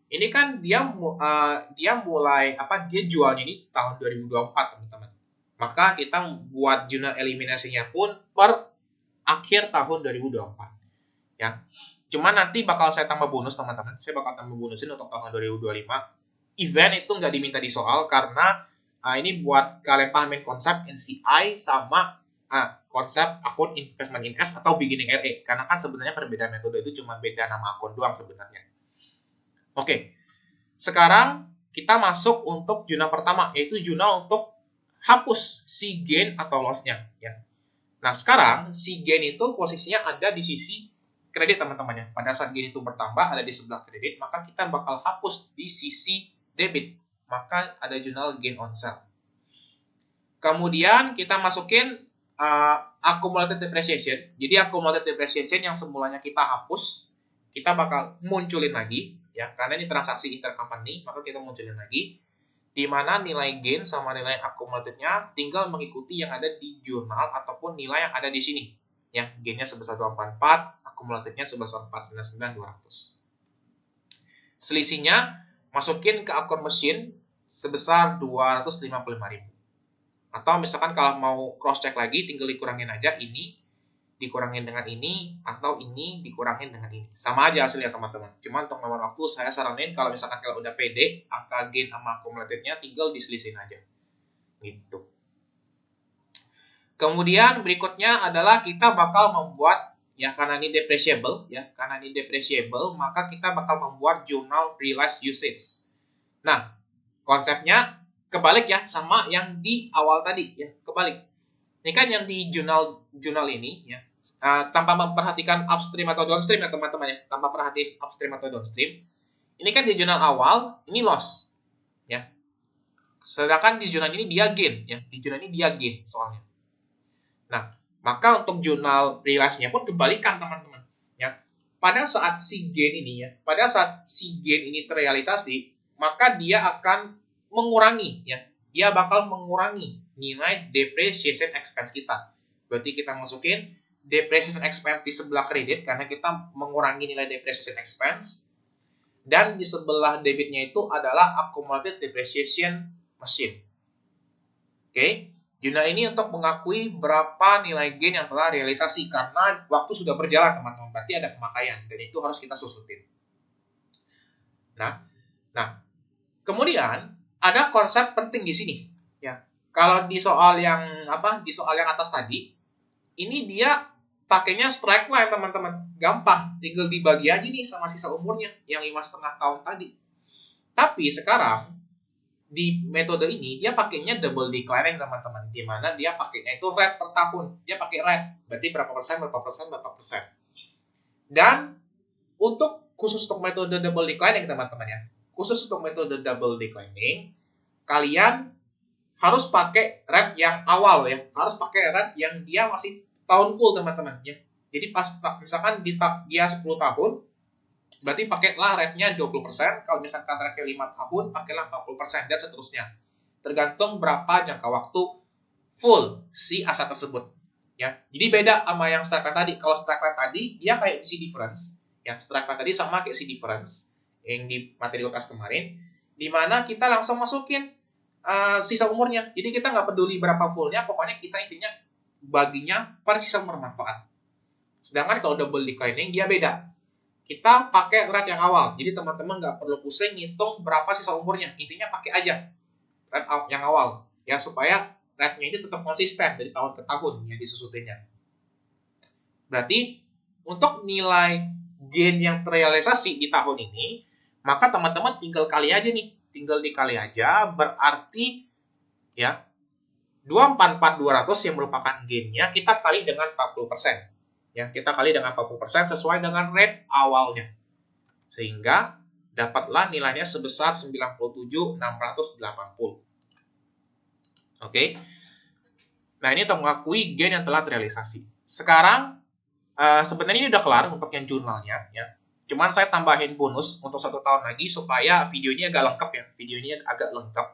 S1: ini kan dia jualnya ini tahun 2024, teman-teman. Maka kita buat jurnal eliminasinya pun per akhir tahun 2024. Ya. Cuma nanti bakal saya tambah bonus, teman-teman. Saya bakal tambah bonusin untuk tahun 2025. Event itu nggak diminta di soal karena ini buat kalian pahamin konsep NCI sama konsep akun investment in S atau beginning RE. Karena kan sebenarnya perbedaan metode itu cuma beda nama akun doang sebenarnya. Oke, sekarang kita masuk untuk jurnal pertama, yaitu jurnal untuk hapus si gain atau loss-nya. Ya. Nah, sekarang si gain itu posisinya ada di sisi kredit teman-teman ya. Pada saat gain itu bertambah ada di sebelah kredit, maka kita bakal hapus di sisi debit. Maka ada jurnal gain on sale. Kemudian kita masukin accumulated depreciation. Jadi accumulated depreciation yang semulanya kita hapus, kita bakal munculin lagi ya, karena ini transaksi intercompany, maka kita munculin lagi di mana nilai gain sama nilai accumulated-nya tinggal mengikuti yang ada di jurnal ataupun nilai yang ada di sini. Ya, gain-nya sebesar 244, accumulated-nya sebesar 499,200. Selisihnya masukin ke akun mesin sebesar 255.000. Atau misalkan kalau mau cross check lagi tinggal dikurangin aja ini dikurangin dengan ini atau ini dikurangin dengan ini. Sama aja hasilnya teman-teman. Cuma untuk nomor waktu saya saranin kalau misalkan kalau udah pede angka gain sama accumulated-nya tinggal diselisin aja. Gitu. Kemudian berikutnya adalah kita bakal membuat ya karena ini depreciable maka kita bakal membuat journal realized usage. Nah, konsepnya kebalik ya sama yang di awal tadi ya, kebalik. Ini kan yang di jurnal ini ya, tanpa memperhatikan upstream atau downstream ya teman-teman ya, tanpa perhatiin upstream atau downstream. Ini kan di jurnal awal ini loss ya. Sedangkan di jurnal ini dia gain ya, di jurnal ini dia gain soalnya. Nah, maka untuk jurnal realize-nya pun kebalikan teman-teman ya. Pada saat si gain ini terrealisasi, maka dia akan mengurangi ya, dia bakal mengurangi nilai depreciation expense kita. Berarti kita masukin depreciation expense di sebelah kredit karena kita mengurangi nilai depreciation expense, dan di sebelah debitnya itu adalah accumulated depreciation machine. Oke, jurnal ini untuk mengakui berapa nilai gain yang telah realisasi karena waktu sudah berjalan teman-teman, berarti ada pemakaian dan itu harus kita susutin. Nah, kemudian ada konsep penting di sini ya. Kalau di soal yang atas tadi, ini dia pakainya strike line teman-teman. Gampang, tinggal dibagi aja nih sama sisa umurnya yang 5,5 tahun tadi. Tapi sekarang di metode ini dia pakainya double declining teman-teman, di mana dia pakainya itu rate per tahun. Dia pakai rate, berarti berapa persen. Dan khusus untuk metode double declining teman-teman ya. Khusus untuk metode double declining, kalian harus pakai rate yang awal ya. Harus pakai rate yang dia masih tahun full teman-teman ya. Jadi pas misalkan dia 10 tahun, berarti pakailah rate-nya 20%. Kalau misalkan rate-nya 5 tahun, pakailah 40% dan seterusnya. Tergantung berapa jangka waktu full si aset tersebut. Ya. Jadi beda sama yang strike line tadi. Kalau strike line tadi dia kayak si difference. Ya, strike line tadi sama kayak si difference yang di materi UTS kemarin, di mana kita langsung masukin sisa umurnya. Jadi kita nggak peduli berapa fullnya, pokoknya kita intinya baginya per sisa umur manfaat. Sedangkan kalau double declining dia beda. Kita pakai rate yang awal. Jadi teman-teman nggak perlu pusing ngitung berapa sisa umurnya. Intinya pakai aja rate yang awal ya, supaya rate-nya ini tetap konsisten dari tahun ke tahun yang disusutinnya. Berarti untuk nilai gain yang terrealisasi di tahun ini, maka teman-teman tinggal kali aja nih. Tinggal dikali aja, berarti ya 244.200 yang merupakan gain-nya kita kali dengan 40%. Ya, kita kali dengan 40% sesuai dengan rate awalnya. Sehingga dapatlah nilainya sebesar 97.680. Oke. Nah, ini untuk mengakui gain yang telah terrealisasi. Sekarang sebenarnya ini udah kelar untuk yang jurnalnya ya. Cuman saya tambahin bonus untuk 1 tahun lagi supaya videonya agak lengkap ya. Videonya agak lengkap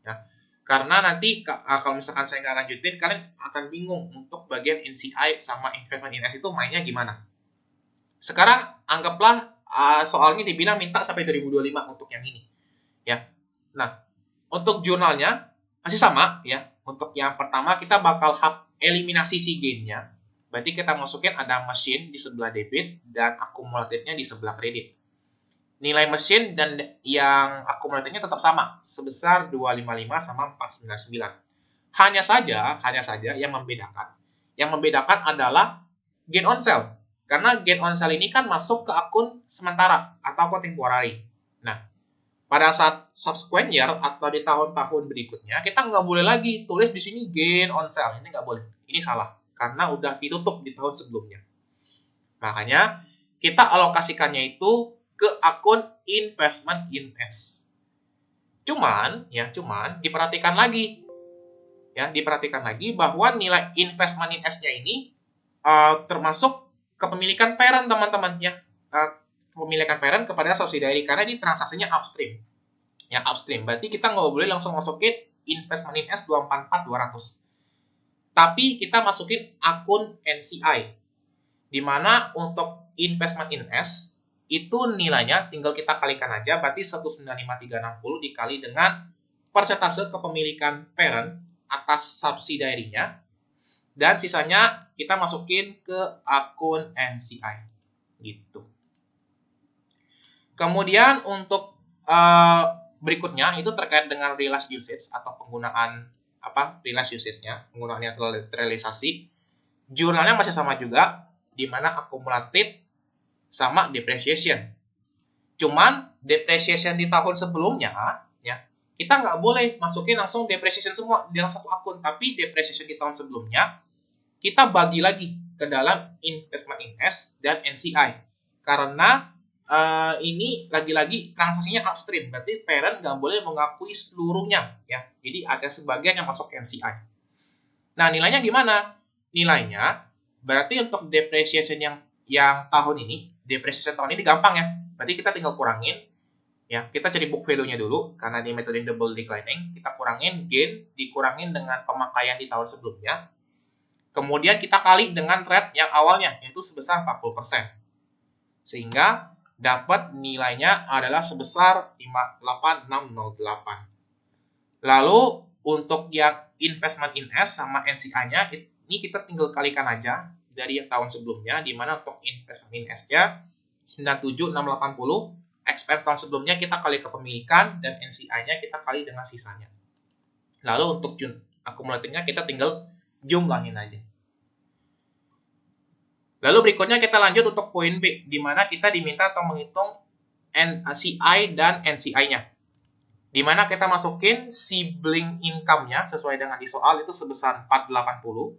S1: ya. Karena nanti kalau misalkan saya nggak lanjutin, kalian akan bingung untuk bagian NCI sama investment in S itu mainnya gimana. Sekarang anggaplah soalnya dibilang minta sampai 2025 untuk yang ini. Ya. Nah, untuk jurnalnya masih sama ya. Untuk yang pertama kita bakal eliminasi si gain-nya. Berarti kita masukin ada mesin di sebelah debit dan akumulatifnya di sebelah kredit. Nilai mesin dan yang akumulatifnya tetap sama, sebesar 255 sama 499. Hanya saja yang membedakan adalah gain on sale. Karena gain on sale ini kan masuk ke akun sementara atau akun temporary. Nah, pada saat subsequent year atau di tahun-tahun berikutnya, kita nggak boleh lagi tulis di sini gain on sale. Ini nggak boleh. Ini salah. Karena udah ditutup di tahun sebelumnya. Makanya kita alokasikannya itu ke akun investment in S. Cuman diperhatikan lagi. Ya, diperhatikan lagi bahwa nilai investment in S-nya ini termasuk kepemilikan parent, teman-teman, ya. Kepemilikan parent kepada subsidiary karena ini transaksinya upstream. Ya, upstream. Berarti kita nggak boleh langsung masukin investment in S 244-200. Tapi kita masukin akun NCI. Di mana untuk investment in S itu nilainya tinggal kita kalikan aja, berarti 195.360 dikali dengan persentase kepemilikan parent atas subsidiary-nya, dan sisanya kita masukin ke akun NCI gitu. Kemudian untuk berikutnya itu terkait dengan realized usage atau penggunaan realized usage-nya, penggunaan neutralisasi. Jurnalnya masih sama juga, di mana accumulated sama depreciation. Cuman depreciation di tahun sebelumnya, ya, kita nggak boleh masukin langsung depreciation semua di dalam satu akun, tapi depreciation di tahun sebelumnya kita bagi lagi ke dalam investment in S dan NCI. Karena ini lagi-lagi transaksinya upstream, berarti parent nggak boleh mengakui seluruhnya, ya. Jadi ada sebagian yang masuk ke NCI. Nah, nilainya gimana? Nilainya berarti untuk depreciation yang tahun ini, depreciation tahun ini gampang ya. Berarti kita tinggal kurangin, ya. Kita cari book value-nya dulu, karena di metode double declining, kita kurangin gain, dikurangin dengan pemakaian di tahun sebelumnya. Kemudian kita kali dengan rate yang awalnya, yaitu sebesar 40%. Sehingga dapat nilainya adalah sebesar 58608. Lalu untuk yang investment in S sama NCI-nya, ini kita tinggal kalikan aja dari yang tahun sebelumnya, di mana untuk investment in S-nya 97680, expense tahun sebelumnya kita kali kepemilikan, dan NCI-nya kita kali dengan sisanya. Lalu untuk akumulatifnya kita tinggal jumlahin aja. Lalu berikutnya kita lanjut untuk poin B, di mana kita diminta atau menghitung NCI dan NCI-nya. Di mana kita masukin sibling income-nya sesuai dengan di soal itu sebesar 480.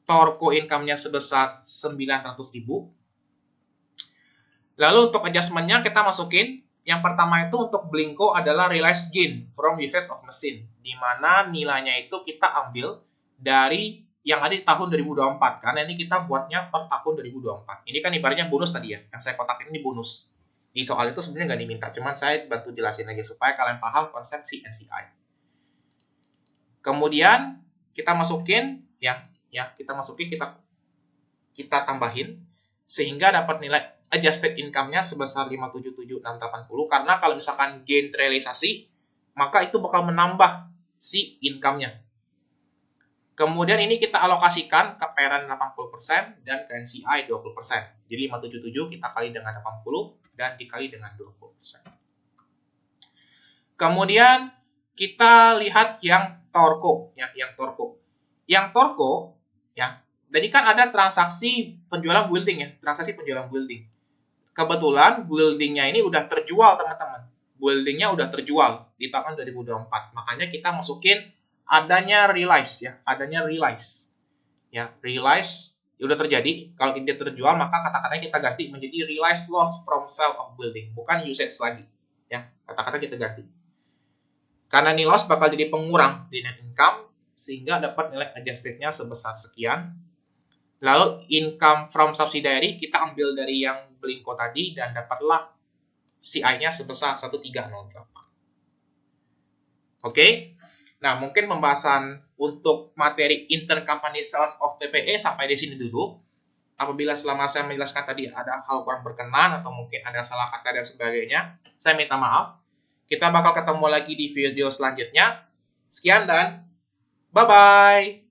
S1: Torco income-nya sebesar 900.000. Lalu untuk adjustment-nya kita masukin, yang pertama itu untuk Blingko adalah realized gain from usage of machine, di mana nilainya itu kita ambil dari yang ada di tahun 2024, karena ini kita buatnya per tahun 2024. Ini kan ibaratnya bonus tadi ya, yang saya kotakin ini bonus. Di soal itu sebenarnya nggak diminta, cuman saya bantu jelasin aja supaya kalian paham konsep si NCI. Kemudian kita masukin, kita tambahin sehingga dapat nilai adjusted income-nya sebesar 577.680, karena kalau misalkan gain realisasi, maka itu bakal menambah si income-nya. Kemudian ini kita alokasikan ke parent 80% dan ke NCI 20%. Jadi 577 kita kali dengan 80 dan dikali dengan 20%. Kemudian kita lihat yang Torco, Yang Torco, ya. Jadi kan ada transaksi penjualan building ya, Kebetulan buildingnya ini udah terjual, teman-teman. Buildingnya udah terjual di tahun 2024. Makanya kita masukin adanya realize. Realize udah terjadi. Kalau dia terjual, maka kata-katanya kita ganti menjadi realized loss from sale of building, bukan usage lagi. Ya, kata-kata kita ganti. Karena ini loss bakal jadi pengurang di net income, sehingga dapat nilai adjusted-nya sebesar sekian. Lalu income from subsidiary kita ambil dari yang Blingko tadi dan dapatlah CI-nya sebesar 1308. Oke. Nah, mungkin pembahasan untuk materi intercompany sales of PPE sampai di sini dulu. Apabila selama saya menjelaskan tadi ada hal kurang berkenan atau mungkin ada salah kata dan sebagainya, saya minta maaf. Kita bakal ketemu lagi di video selanjutnya. Sekian dan bye-bye.